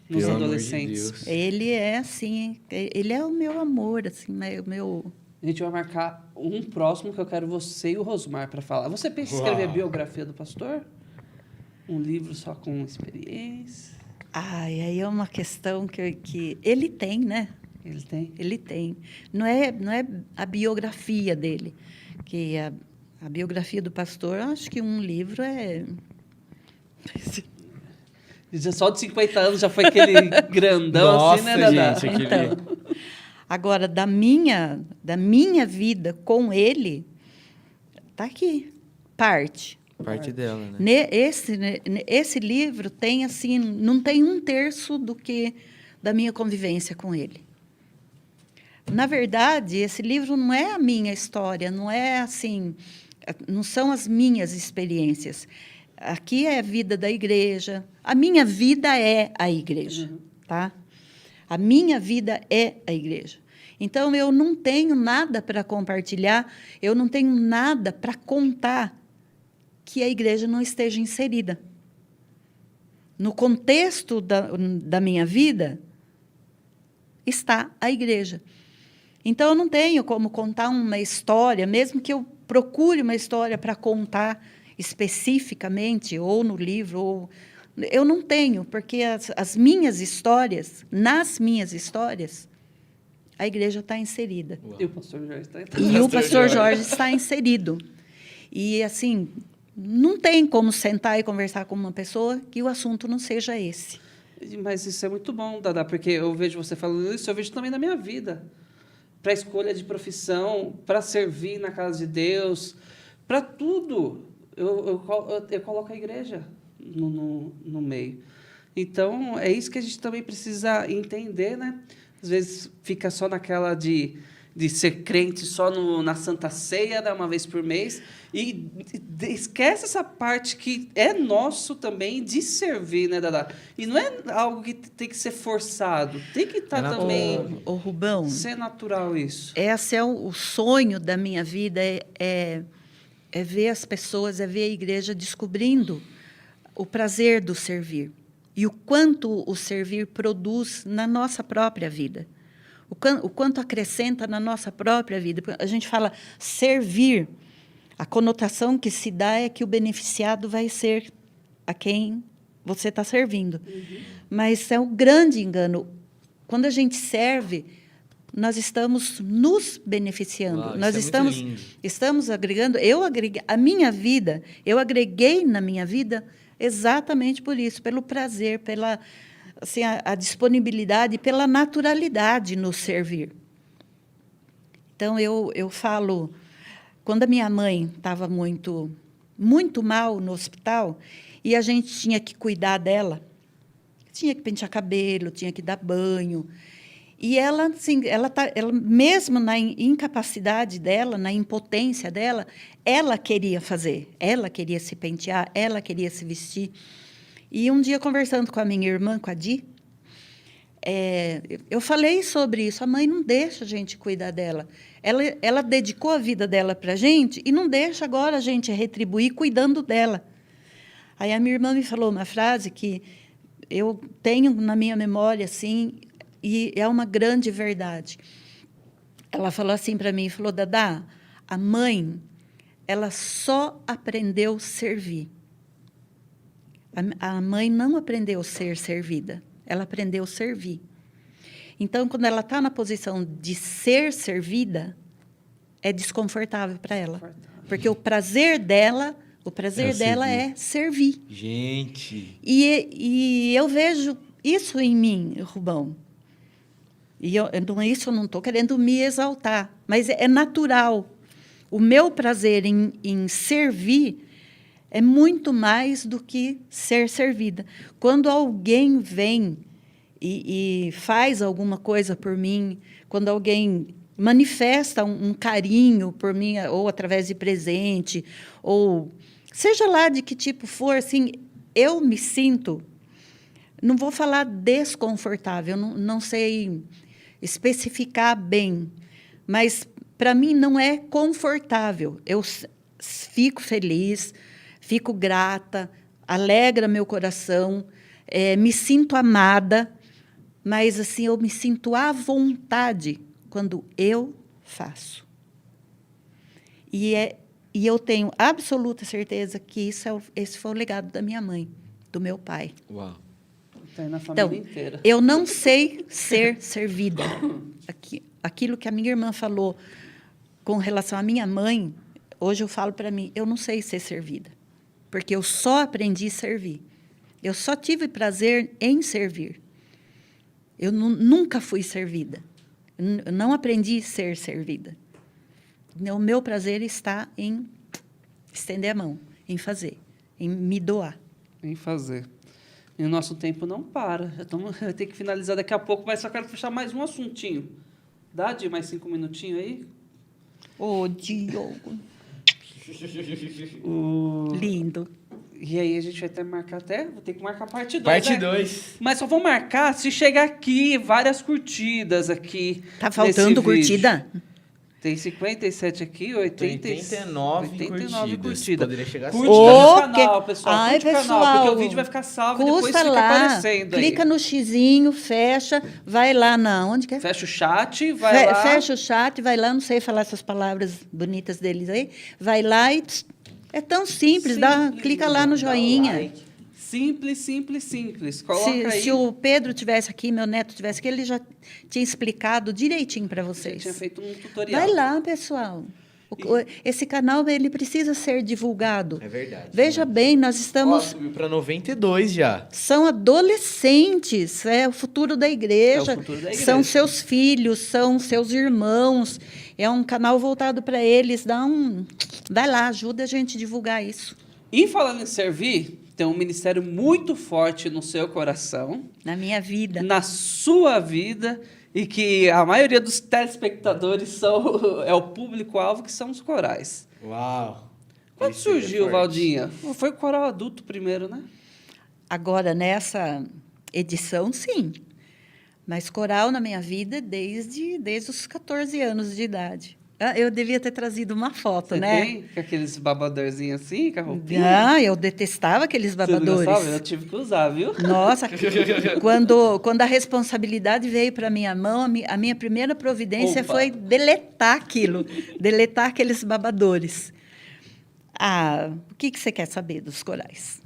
nos adolescentes. Ele é assim, ele é o meu amor, assim, o meu... A gente vai marcar um próximo que eu quero você e o Rosmar para falar. Você pensa em escrever a biografia do pastor? Um livro só com experiência? Aí é uma questão que ele tem, né? Ele tem? Ele tem. Não é a biografia dele, que a biografia do pastor, eu acho que um livro é... Só de 50 anos já foi aquele grandão. Nossa, assim, né, Dadá? gente, Então, agora, da minha vida com ele, está aqui, parte dela, né? Esse livro tem, assim, não tem 1/3 da minha convivência com ele. Na verdade, esse livro não é a minha história, não é assim, não são as minhas experiências. Aqui é a vida da igreja. A minha vida é a igreja, tá? A minha vida é a igreja. Então, eu não tenho nada para compartilhar, eu não tenho nada para contar que a igreja não esteja inserida. No contexto da minha vida, está a igreja. Então, eu não tenho como contar uma história, mesmo que eu procure uma história para contar especificamente, ou no livro, eu não tenho, porque nas minhas histórias, a igreja está inserida. E o pastor Jorge está E o pastor Jorge está inserido. E, assim, não tem como sentar e conversar com uma pessoa que o assunto não seja esse. Mas isso é muito bom, Dadá, porque eu vejo você falando isso, eu vejo também na minha vida. Para a escolha de profissão, para servir na casa de Deus, para tudo. Eu coloco a igreja no meio. Então, é isso que a gente também precisa entender, né? Às vezes fica só naquela de ser crente só na Santa Ceia, né, uma vez por mês, e esquece essa parte que é nosso também de servir, né, Dadá? E não é algo que tem que ser forçado, tem que estar também... Ô, Rubão, ser natural isso. Esse é o sonho da minha vida, é ver as pessoas, é ver a igreja descobrindo o prazer do servir e o quanto o servir produz na nossa própria vida, o quanto acrescenta na nossa própria vida. A gente fala servir, a conotação que se dá é que o beneficiado vai ser a quem você está servindo. Mas é um grande engano. Quando a gente serve, nós estamos nos beneficiando. Uau, Nós isso é muito lindo. estamos agregando. Eu agreguei na minha vida exatamente por isso, pelo prazer, pela assim, a disponibilidade, pela naturalidade no servir. Então, eu falo, quando a minha mãe estava muito mal no hospital, e a gente tinha que cuidar dela, tinha que pentear cabelo, tinha que dar banho. E ela, assim, ela mesmo na incapacidade dela, na impotência dela, ela queria fazer, ela queria se pentear, ela queria se vestir. E um dia, conversando com a minha irmã, com a Di, eu falei sobre isso. A mãe não deixa a gente cuidar dela. Ela dedicou a vida dela para a gente e não deixa agora a gente retribuir cuidando dela. Aí a minha irmã me falou uma frase que eu tenho na minha memória, assim, e é uma grande verdade. Ela falou assim para mim, falou, Dadá, a mãe, ela só aprendeu a servir. A mãe não aprendeu a ser servida, ela aprendeu a servir. Então, quando ela está na posição de ser servida, é desconfortável para ela. Porque o prazer dela é servir. Gente! E eu vejo isso em mim, Rubão. E isso eu não estou querendo me exaltar, mas é natural. O meu prazer em servir é muito mais do que ser servida. Quando alguém vem e faz alguma coisa por mim, quando alguém manifesta um carinho por mim, ou através de presente, ou seja lá de que tipo for, assim, eu me sinto, não vou falar desconfortável, não sei especificar bem, mas para mim não é confortável. Eu fico feliz, fico grata, alegra meu coração, me sinto amada, mas assim eu me sinto à vontade quando eu faço. E eu tenho absoluta certeza que esse foi o legado da minha mãe, do meu pai. Uau! Tá aí na família inteira. Eu não sei ser servida. Aquilo que a minha irmã falou com relação à minha mãe, hoje eu falo para mim, eu não sei ser servida, porque eu só aprendi a servir. Eu só tive prazer em servir. Eu nunca fui servida. Eu não aprendi a ser servida. O meu prazer está em estender a mão, em fazer, em me doar. Em fazer. E o nosso tempo não para. Eu tenho que finalizar daqui a pouco, mas só quero fechar mais um assuntinho. Dá, Di, mais 5 minutinhos aí? Ô, Diogo. Lindo. E aí a gente vai ter que marcar vou ter que marcar parte 2. Parte 2. Mas só vou marcar se chegar aqui, várias curtidas aqui. Tá faltando curtida? Tem 57 aqui, 89 curtidas. Poderia chegar Curte assim. no canal, pessoal. Ai, Curte o canal, porque o vídeo vai ficar salvo e depois fica aparecendo aí. Clica no xizinho, fecha, vai lá onde que é? Fecha o chat, vai lá. Fecha o chat, vai lá, não sei falar essas palavras bonitas deles aí. Vai lá e é tão simples, clica lá no joinha. Like. Simples. Coloca aí. Se o Pedro tivesse aqui, meu neto tivesse aqui, ele já tinha explicado direitinho para vocês. Ele tinha feito um tutorial. Vai lá, pessoal. Esse canal ele precisa ser divulgado. É verdade. Veja bem, nós estamos... Subiu para 92 já. São adolescentes, é o futuro da igreja. São seus filhos, são seus irmãos. É um canal voltado para eles. Vai lá, ajuda a gente a divulgar isso. E falando em servir, tem um ministério muito forte no seu coração. Na minha vida. Na sua vida. E que a maioria dos telespectadores é o público-alvo, que são os corais. Uau! Quando surgiu, Valdinha? Foi o coral adulto primeiro, né? Agora, nessa edição, sim. Mas coral na minha vida desde os 14 anos de idade. Eu devia ter trazido uma foto, né? Tem? Com aqueles babadorzinhos assim, com a roupinha? Eu detestava aqueles babadores. Você não gostava? Eu tive que usar, viu? Nossa, quando a responsabilidade veio para a minha mão, a minha primeira providência foi deletar aquilo, deletar aqueles babadores. O que você quer saber dos corais?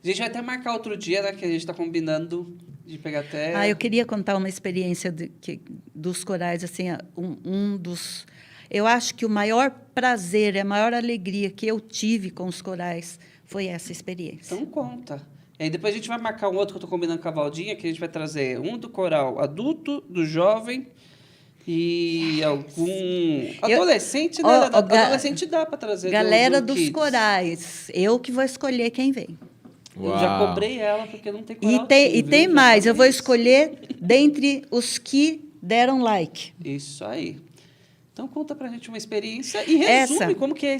A gente vai até marcar outro dia, né? Que a gente está combinando De pegar até... Eu queria contar uma experiência dos corais, assim, dos... Eu acho que o maior prazer, a maior alegria que eu tive com os corais foi essa experiência. Então conta. E aí depois a gente vai marcar um outro que eu estou combinando com a Valdinha, que a gente vai trazer um do coral adulto, do jovem e algum... Adolescente, né? Adolescente dá para trazer. Galera do dos Kids. corais, eu que vou escolher quem vem. Eu já cobrei ela, porque não tem coral. E tem mais, eu vou escolher dentre os que deram like. Isso aí. Então, conta pra gente uma experiência e resume como que é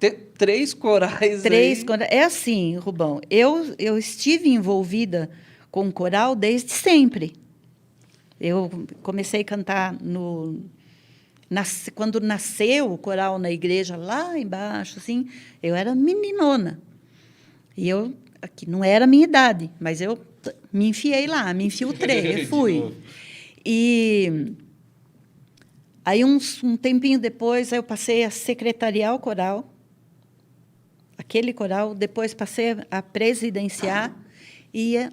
ter 3 corais. 3 corais. É assim, Rubão, eu estive envolvida com coral desde sempre. Eu comecei a cantar quando nasceu o coral na igreja, lá embaixo, assim, eu era meninona. E aqui não era a minha idade, mas eu me enfiei lá, me infiltrei, eu fui. E aí, um tempinho depois, eu passei a secretariar o coral, aquele coral, depois passei a presidenciar, e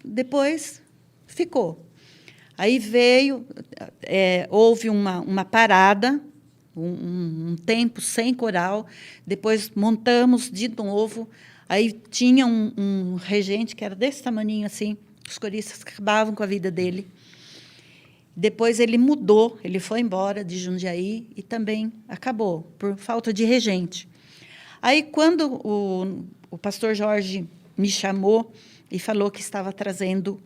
depois ficou. Aí houve uma parada, um tempo sem coral, depois montamos de novo. Aí tinha um regente que era desse tamaninho assim, os coristas acabavam com a vida dele. Depois ele mudou, ele foi embora de Jundiaí e também acabou, por falta de regente. Aí, quando o pastor Jorge me chamou e falou que estava trazendo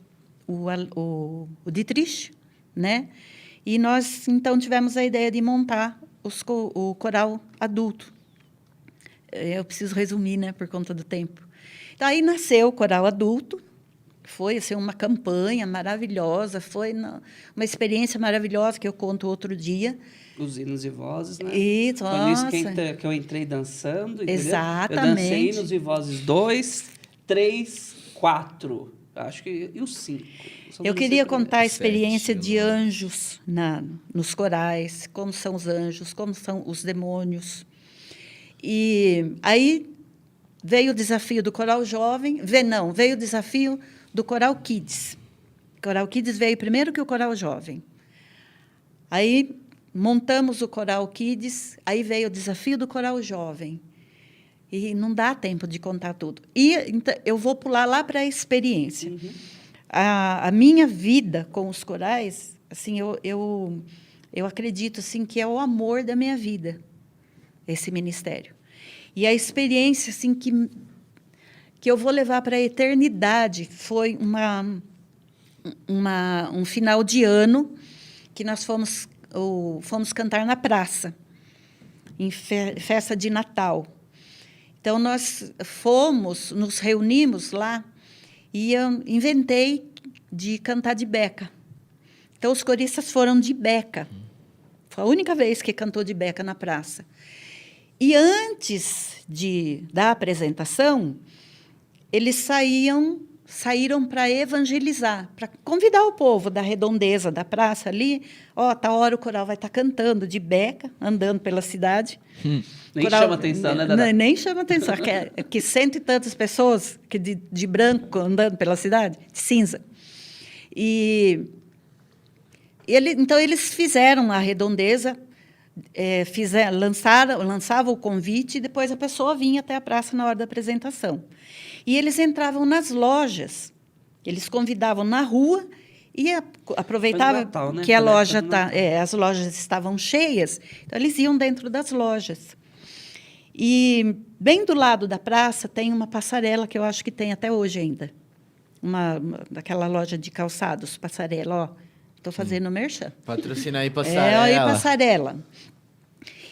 o Dietrich, né? E nós, então, tivemos a ideia de montar o coral adulto. Eu preciso resumir, né, por conta do tempo. Então, aí nasceu o coral adulto, foi assim, uma campanha maravilhosa, foi uma experiência maravilhosa que eu conto outro dia. Os hinos e vozes, né? Isso, foi nisso que eu entrei dançando, entendeu? Exatamente. Eu dancei hinos e vozes 2, 3, 4, acho que, e os 5. Eu queria contar a experiência de anjos nos corais, como são os anjos, como são os demônios. E aí veio o desafio do coral jovem, veio o desafio do coral Kids. O coral Kids veio primeiro que o coral jovem. Aí montamos o coral Kids, aí veio o desafio do coral jovem. E não dá tempo de contar tudo. E então, eu vou pular lá para a experiência. Uhum. A minha vida com os corais, assim, eu acredito assim, que é o amor da minha vida, esse ministério. E a experiência assim, que eu vou levar para a eternidade foi um final de ano que nós fomos cantar na praça, em festa de Natal. Então, nós nos reunimos lá e eu inventei de cantar de beca. Então, os coristas foram de beca. Foi a única vez que cantou de beca na praça. E antes da apresentação, eles saíram para evangelizar, para convidar o povo da redondeza da praça ali. Tá hora o coral vai estar cantando de beca, andando pela cidade. Nem chama atenção, né, Dada? Nem chama atenção, que 100 e tantas pessoas de branco andando pela cidade, de cinza. Então, eles fizeram a redondeza, lançavam o convite e depois a pessoa vinha até a praça na hora da apresentação. E eles entravam nas lojas, eles convidavam na rua e aproveitavam Natal, né? Que as lojas estavam cheias, então eles iam dentro das lojas. E bem do lado da praça tem uma passarela que eu acho que tem até hoje ainda. Daquela loja de calçados, passarela, estou fazendo merchan. Patrocina aí passarela. Aí passarela.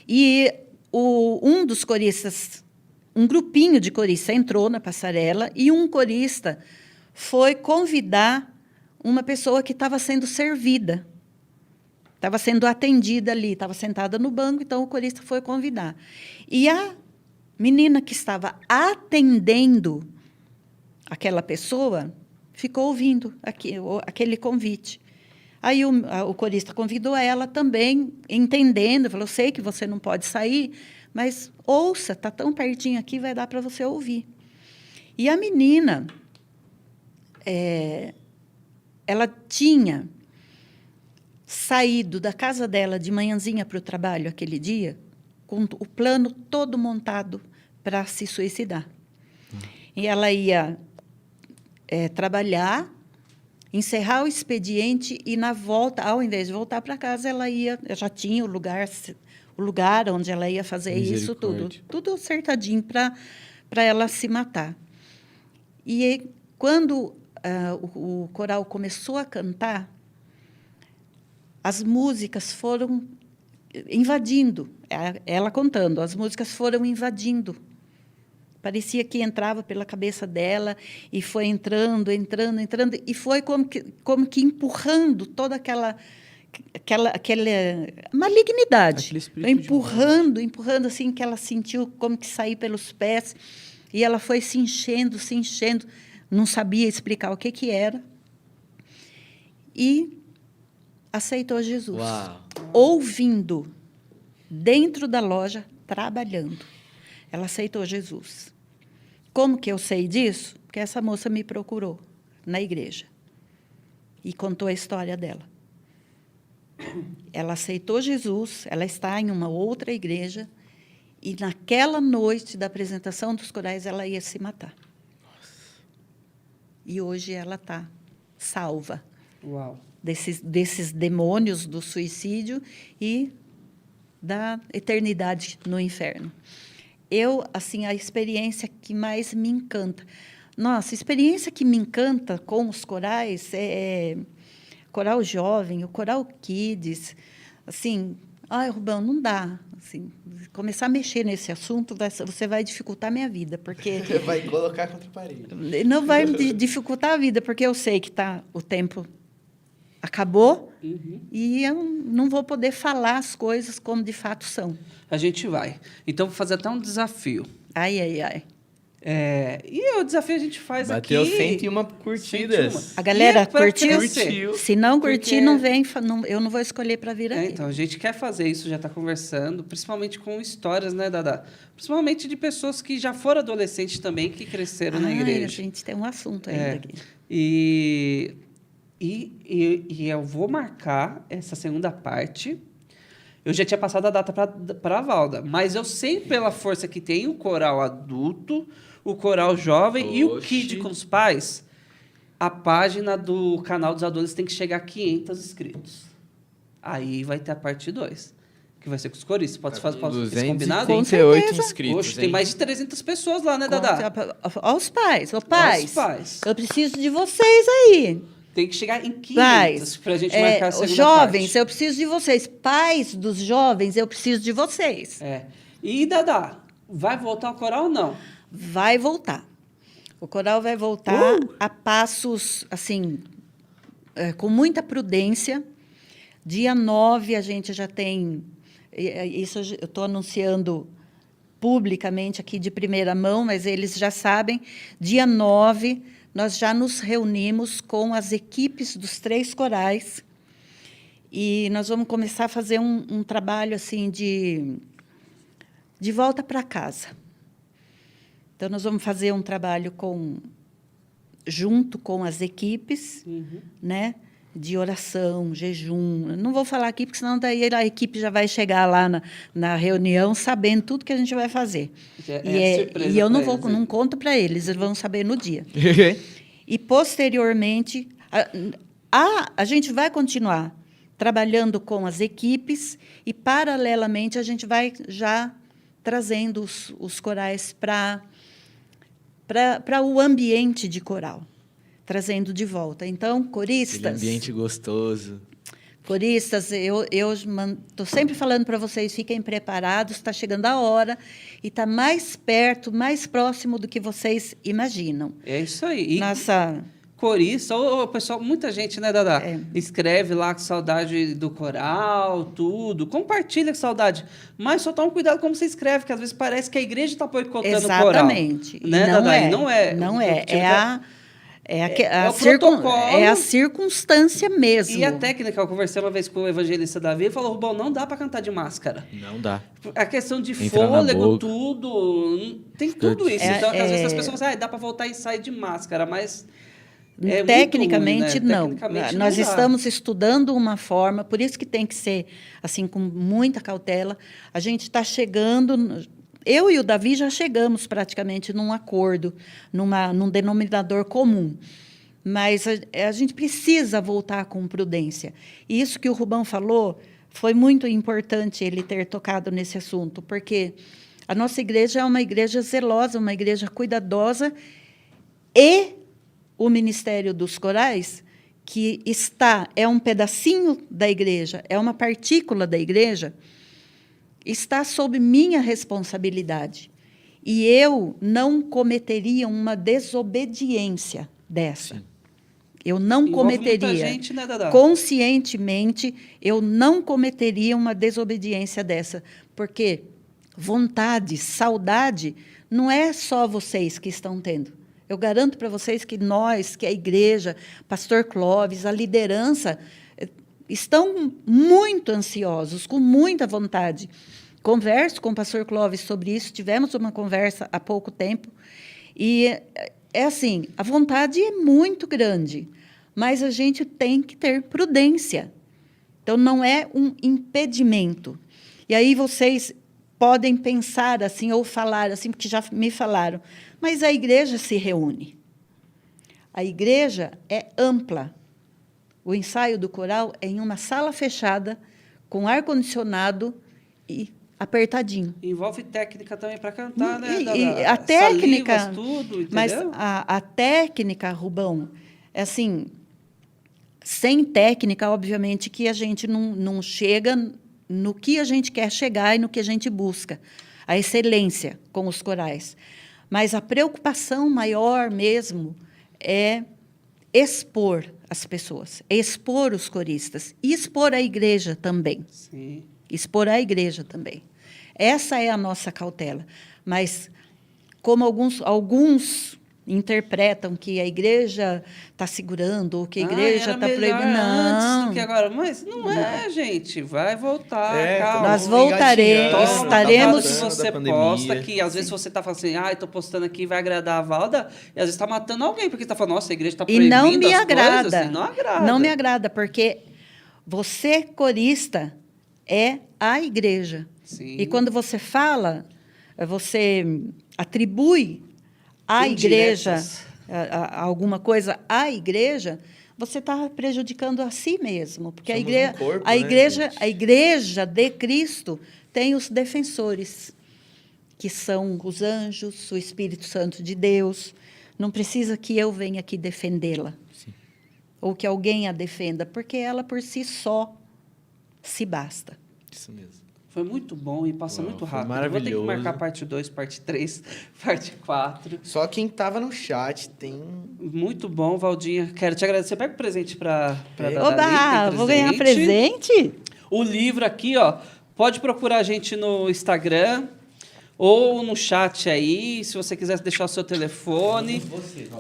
E um dos coristas, um grupinho de coristas entrou na passarela e um corista foi convidar uma pessoa que estava sendo servida, estava sendo atendida ali, estava sentada no banco, então o corista foi convidar. E a menina que estava atendendo aquela pessoa ficou ouvindo aquele convite. Aí o corista convidou ela também, entendendo, falou, sei que você não pode sair, mas ouça, está tão pertinho aqui, vai dar para você ouvir. E a menina ela tinha saído da casa dela de manhãzinha para o trabalho aquele dia, com o plano todo montado para se suicidar. E ela ia trabalhar, encerrar o expediente e, na volta, ao invés de voltar para casa, ela já tinha o lugar onde ela ia fazer isso tudo acertadinho para ela se matar. E quando o coral começou a cantar, as músicas foram invadindo, ela contando, as músicas foram invadindo. Parecia que entrava pela cabeça dela e foi entrando, e foi como que empurrando toda aquela malignidade. Empurrando, assim, que ela sentiu como que sair pelos pés. E ela foi se enchendo, não sabia explicar o que era. E aceitou Jesus. Uau. Ouvindo, dentro da loja, trabalhando. Ela aceitou Jesus. Como que eu sei disso? Porque essa moça me procurou na igreja e contou a história dela. Ela aceitou Jesus, ela está em uma outra igreja, e naquela noite da apresentação dos corais ela ia se matar. Nossa. E hoje ela está salva. Uau. Desses demônios do suicídio e da eternidade no inferno. Assim, a experiência que mais me encanta. Nossa, a experiência que me encanta com os corais é coral jovem, o coral kids. Assim, Rubão, não dá. Assim, começar a mexer nesse assunto, você vai dificultar a minha vida, porque... Vai colocar contra a parede. Não vai dificultar a vida, porque eu sei que o tempo acabou, e eu não vou poder falar as coisas como de fato são. A gente vai. Então, vou fazer até um desafio. Ai. E o desafio a gente faz Bateu aqui... 101 curtidas. A galera curtiu? Curtiu. Se não curtir, não vem, eu não vou escolher para vir aqui. Então, a gente quer fazer isso, já está conversando, principalmente com histórias, né, Dada? Principalmente de pessoas que já foram adolescentes também, que cresceram na igreja. A gente tem um assunto ainda aqui. E eu vou marcar essa segunda parte. Eu já tinha passado a data para a Valda, mas eu sei pela força que tem o coral adulto, o coral jovem e o Kid com os pais, a página do canal dos adolescentes tem que chegar a 500 inscritos. Aí vai ter a parte 2, que vai ser com os coristas. Pode fazer esse combinado? 258 inscritos. Hoje tem mais de 300 pessoas lá, né, Dada? Aos pais. Aos pais. Eu preciso de vocês aí. Tem que chegar em 500 para a gente marcar a segunda jovens, parte. Eu preciso de vocês. Pais dos jovens, eu preciso de vocês. E, Dada, vai voltar o coral ou não? Vai voltar. O coral vai voltar a passos, assim, com muita prudência. Dia 9, a gente já tem... Isso eu estou anunciando publicamente aqui de primeira mão, mas eles já sabem. Dia 9... nós já nos reunimos com as equipes dos 3 corais e nós vamos começar a fazer um trabalho assim de volta para casa. Então, nós vamos fazer um trabalho junto com as equipes, né, de oração, jejum. Não vou falar aqui, porque senão daí a equipe já vai chegar lá na reunião sabendo tudo que a gente vai fazer. E eu não conto para eles, eles vão saber no dia. E, posteriormente, a gente vai continuar trabalhando com as equipes e, paralelamente, a gente vai já trazendo os corais para o ambiente de coral, trazendo de volta. Então, coristas... Aquele ambiente gostoso. Coristas, eu estou sempre falando para vocês, fiquem preparados, está chegando a hora e está mais perto, mais próximo do que vocês imaginam. É isso aí. Nossa... Corista, ou pessoal, muita gente, né, Dada? Escreve lá com saudade do coral, tudo. Compartilha com saudade. Mas só toma cuidado como você escreve, que às vezes parece que a igreja está boicotando o coral. Exatamente. Né, não Dada? é. Não é. Não é. O protocolo. É a circunstância mesmo. E a técnica, eu conversei uma vez com o evangelista Davi, ele falou, Rubão, não dá para cantar de máscara. Não dá. A questão de Entra fôlego, tudo, tem tudo isso. Então, às vezes as pessoas falam, dá para voltar e sair de máscara, mas... Tecnicamente, ruim, né? não. Tecnicamente, Nós não dá. estamos estudando uma forma, por isso que tem que ser assim com muita cautela. A gente está chegando, eu e o Davi já chegamos praticamente num acordo, num denominador comum. Mas a gente precisa voltar com prudência. E isso que o Rubão falou foi muito importante ele ter tocado nesse assunto, porque a nossa igreja é uma igreja zelosa, uma igreja cuidadosa, e o Ministério dos Corais, que é um pedacinho da igreja, é uma partícula da igreja, está sob minha responsabilidade. E eu não cometeria uma desobediência dessa. Sim. Eu não Envolve cometeria. muita gente, né, Dada? Conscientemente, eu não cometeria uma desobediência dessa, porque vontade, saudade, não é só vocês que estão tendo. Eu garanto para vocês que nós, que a igreja, pastor Clóvis, a liderança, estão muito ansiosos, com muita vontade. Converso com o pastor Clóvis sobre isso, tivemos uma conversa há pouco tempo, e é assim, a vontade é muito grande, mas a gente tem que ter prudência. Então, não é um impedimento. E aí vocês podem pensar assim, ou falar assim, porque já me falaram, mas a igreja se reúne. A igreja é ampla. O ensaio do coral é em uma sala fechada, com ar-condicionado e apertadinho. Envolve técnica também para cantar, né? E a técnica, salivas, tudo, entendeu? mas a técnica, Rubão, é assim, sem técnica, obviamente, que a gente não chega no que a gente quer chegar e no que a gente busca, a excelência com os corais. Mas a preocupação maior mesmo é expor as pessoas, expor os coristas e expor a igreja também. Sim. Expor a igreja também. Essa é a nossa cautela. Mas, como alguns interpretam que a igreja está segurando, ou que a igreja está proibindo. Não. Do que agora. Mas não é, gente. Vai voltar. Calma. Nós voltaremos, estaremos. Que você posta, que às vezes você está falando assim, estou postando aqui, vai agradar a Valda, e às vezes está matando alguém, porque está falando, nossa, a igreja está proibindo as coisas. E não me agrada. Coisas, assim, não agrada. Não me agrada, porque você, corista, é a igreja. Sim. E quando você fala, você atribui à igreja alguma coisa à igreja, você está prejudicando a si mesmo, porque a igreja de Cristo tem os defensores, que são os anjos, o Espírito Santo de Deus. Não precisa que eu venha aqui defendê-la, ou que alguém a defenda, porque ela por si só se basta. Isso mesmo. Foi muito bom e passa muito rápido. Maravilhoso. Eu vou ter que marcar parte 2, parte 3, parte 4. Só quem estava no chat tem... Muito bom, Valdinha. Quero te agradecer. Pega o presente para Oba, vou ganhar presente? O livro aqui, ó. Pode procurar a gente no Instagram ou no chat aí, se você quiser deixar o seu telefone.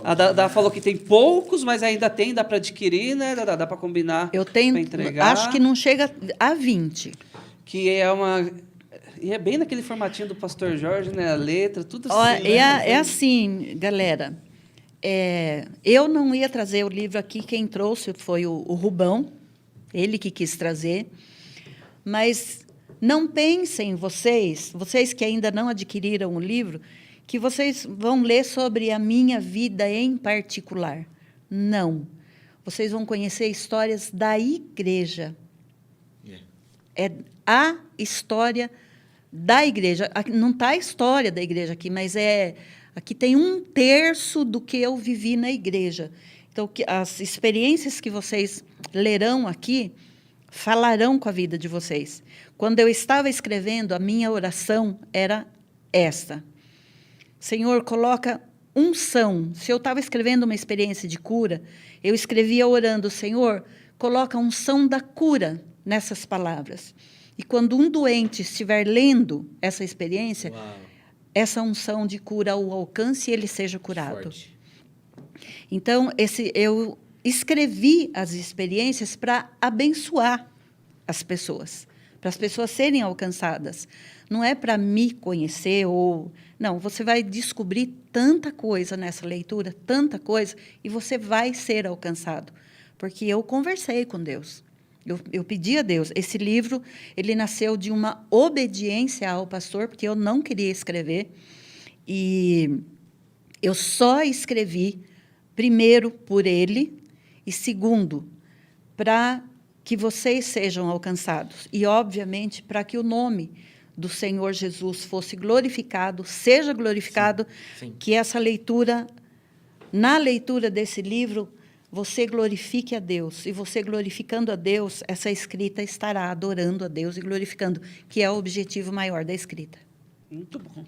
A Dada falou que tem poucos, mas ainda tem, dá para adquirir, né, Dada? Dá para combinar. Eu tenho, pra entregar. Acho que não chega a 20. Que é uma... E é bem naquele formatinho do Pastor Jorge, né? A letra, tudo assim. É assim, galera. Eu não ia trazer o livro aqui, quem trouxe foi o Rubão, ele que quis trazer. Mas não pensem vocês que ainda não adquiriram o livro, que vocês vão ler sobre a minha vida em particular. Não. Vocês vão conhecer histórias da igreja. É a história da igreja. Não está a história da igreja aqui, mas aqui tem 1/3 do que eu vivi na igreja. Então, as experiências que vocês lerão aqui falarão com a vida de vocês. Quando eu estava escrevendo, a minha oração era esta: Senhor, coloca unção. Se eu estava escrevendo uma experiência de cura, eu escrevia orando: Senhor, coloca unção da cura nessas palavras. E quando um doente estiver lendo essa experiência, essa unção de cura o alcance e ele seja curado. Forte. Então, eu escrevi as experiências para abençoar as pessoas, para as pessoas serem alcançadas. Não é para me conhecer ou... Não, você vai descobrir tanta coisa nessa leitura, tanta coisa, e você vai ser alcançado. Porque eu conversei com Deus. Eu pedi a Deus. Esse livro, ele nasceu de uma obediência ao pastor, porque eu não queria escrever. E eu só escrevi, primeiro, por ele, e segundo, para que vocês sejam alcançados. E, obviamente, para que o nome do Senhor Jesus fosse glorificado, seja glorificado, sim. Que essa leitura, na leitura desse livro, você glorifique a Deus. E você glorificando a Deus, essa escrita estará adorando a Deus e glorificando, que é o objetivo maior da escrita. Muito bom.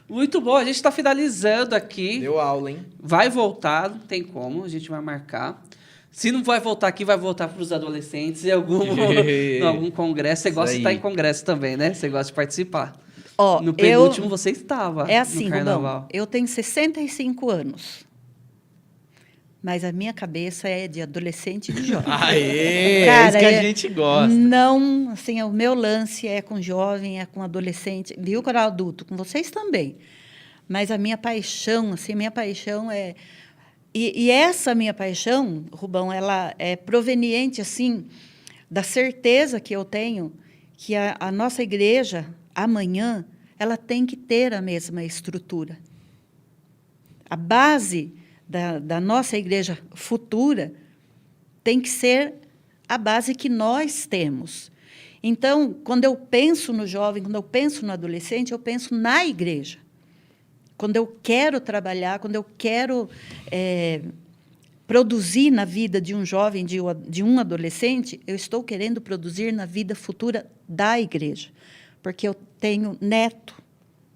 Muito bom, a gente está finalizando aqui. Deu aula, hein? Vai voltar, não tem como, a gente vai marcar. Se não vai voltar aqui, vai voltar para os adolescentes em algum congresso. Você gosta de estar em congresso também, né? Você gosta de participar. No penúltimo você estava. É assim, no carnaval. Rubão, eu tenho 65 anos. Mas a minha cabeça é de adolescente e de jovem. Aê, cara, é isso que a gente gosta. Não, assim, o meu lance é com jovem, é com adolescente. Viu, coral adulto? Com vocês também. Mas a minha paixão, assim, é... E essa minha paixão, Rubão, ela é proveniente, assim, da certeza que eu tenho que a nossa igreja, amanhã, ela tem que ter a mesma estrutura. A base da nossa igreja futura tem que ser a base que nós temos. Então, quando eu penso no jovem, quando eu penso no adolescente, eu penso na igreja. Quando eu quero trabalhar, quando eu quero produzir na vida de um jovem, de um adolescente, eu estou querendo produzir na vida futura da igreja. Porque eu tenho neto,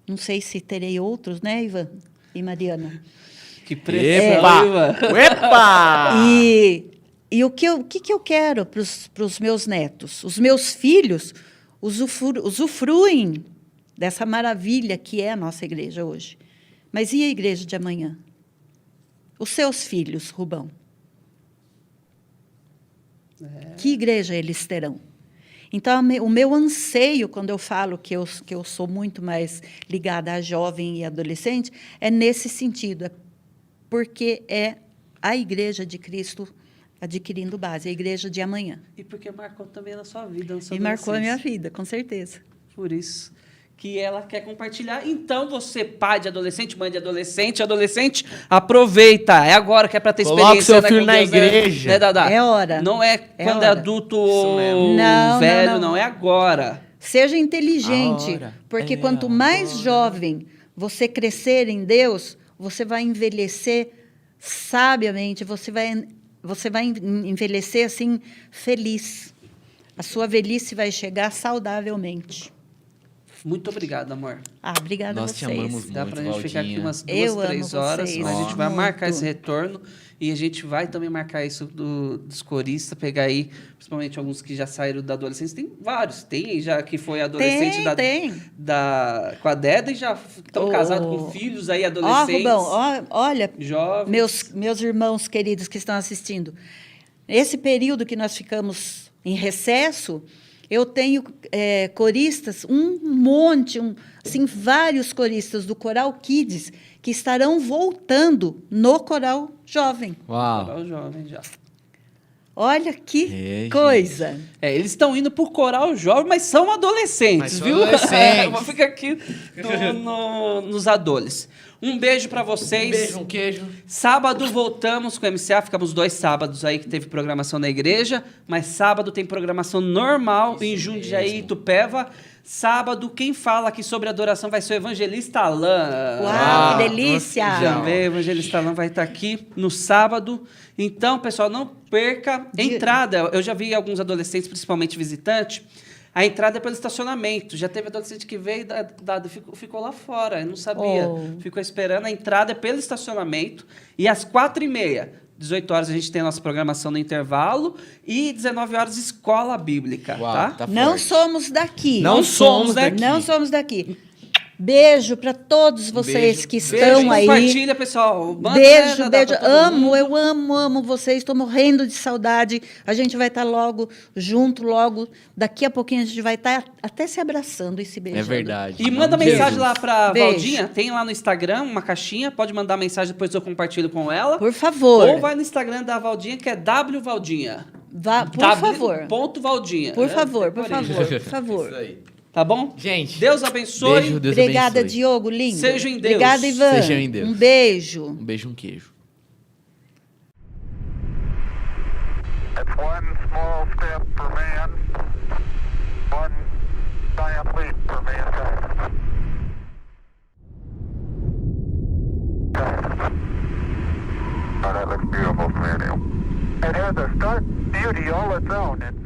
não sei se terei outros, né, Ivan e Mariana? Que pressão, Ivan! Epa! E o que eu quero para os meus netos? Os meus filhos usufruem dessa maravilha que é a nossa igreja hoje. Mas e a igreja de amanhã? Os seus filhos, Rubão? Que igreja eles terão? Então, o meu anseio, quando eu falo que eu sou muito mais ligada a jovem e adolescente, é nesse sentido, porque é a igreja de Cristo adquirindo base, a igreja de amanhã. E porque marcou também na sua vida, na sua E marcou a minha vida, com certeza. Por isso que ela quer compartilhar. Então, você, pai de adolescente, mãe de adolescente, aproveita. É agora que é para ter experiência. Coloca o seu filho na igreja. Né, Dadá? É hora. Não é quando é adulto ou velho, não. É agora. Seja inteligente, porque quanto mais jovem você crescer em Deus, você vai envelhecer sabiamente, você vai envelhecer assim, feliz. A sua velhice vai chegar saudavelmente. Muito obrigado, amor. Obrigada a vocês. Nós te amamos muito, Dá pra gente ficar aqui umas 2, 3 horas, vocês. mas a gente vai marcar Muito. esse retorno e a gente vai também marcar isso dos coristas, pegar aí, principalmente alguns que já saíram da adolescência. Tem vários, tem já que foi adolescente com a Deda e já estão casados com filhos aí, adolescentes. Rubão, olha, jovens. meus irmãos queridos que estão assistindo, esse período que nós ficamos em recesso, eu tenho coristas, um monte, assim, vários coristas do Coral Kids que estarão voltando no Coral Jovem. Uau! Coral Jovem já. Olha que coisa. Eles estão indo para o Coral Jovem, mas são adolescentes, viu? Adolescentes. Vou ficar aqui nos adoles. Um beijo para vocês. Um beijo, um queijo. Sábado voltamos com o MCA, ficamos 2 sábados aí que teve programação na igreja, mas sábado tem programação normal em Jundiaí, Itupeva. Sábado, quem fala aqui sobre adoração vai ser o Evangelista Alain. Uau, que delícia! Já vê, o Evangelista Alain vai estar aqui no sábado. Então, pessoal, não perca. Entrada, eu já vi alguns adolescentes, principalmente visitantes, a entrada é pelo estacionamento. Já teve adolescente que veio e ficou lá fora, eu não sabia. Ficou esperando, a entrada é pelo estacionamento. E às 4h30, 18 horas, a gente tem a nossa programação no intervalo. E 19 horas, escola bíblica. Uau, tá não somos daqui. Não somos daqui. Não somos daqui. Beijo para todos vocês que estão Beijo, aí. compartilha, pessoal. Manda, Beijo, né, beijo. mundo. Eu amo vocês. Estou morrendo de saudade. A gente vai estar logo junto, logo. Daqui a pouquinho a gente vai estar até se abraçando e se beijando. É verdade. E manda mensagem lá pra Beijo. Valdinha. Tem lá no Instagram uma caixinha. Pode mandar mensagem, depois eu compartilho com ela. Por favor. Ou vai no Instagram da Valdinha, que é Wvaldinha. Por favor. Ponto Valdinha. Por né? favor, por Decorei. favor, por favor. Isso aí. Tá bom? Gente, Deus abençoe. beijo, Deus Obrigada, abençoe. Diogo, lindo. Seja em Deus. Obrigada, Ivan. Seja em Deus. Um beijo. Um beijo, um queijo. It's one small step for man, one giant leap for mankind. Oh, that looks beautiful, man. It has a stark beauty all its own.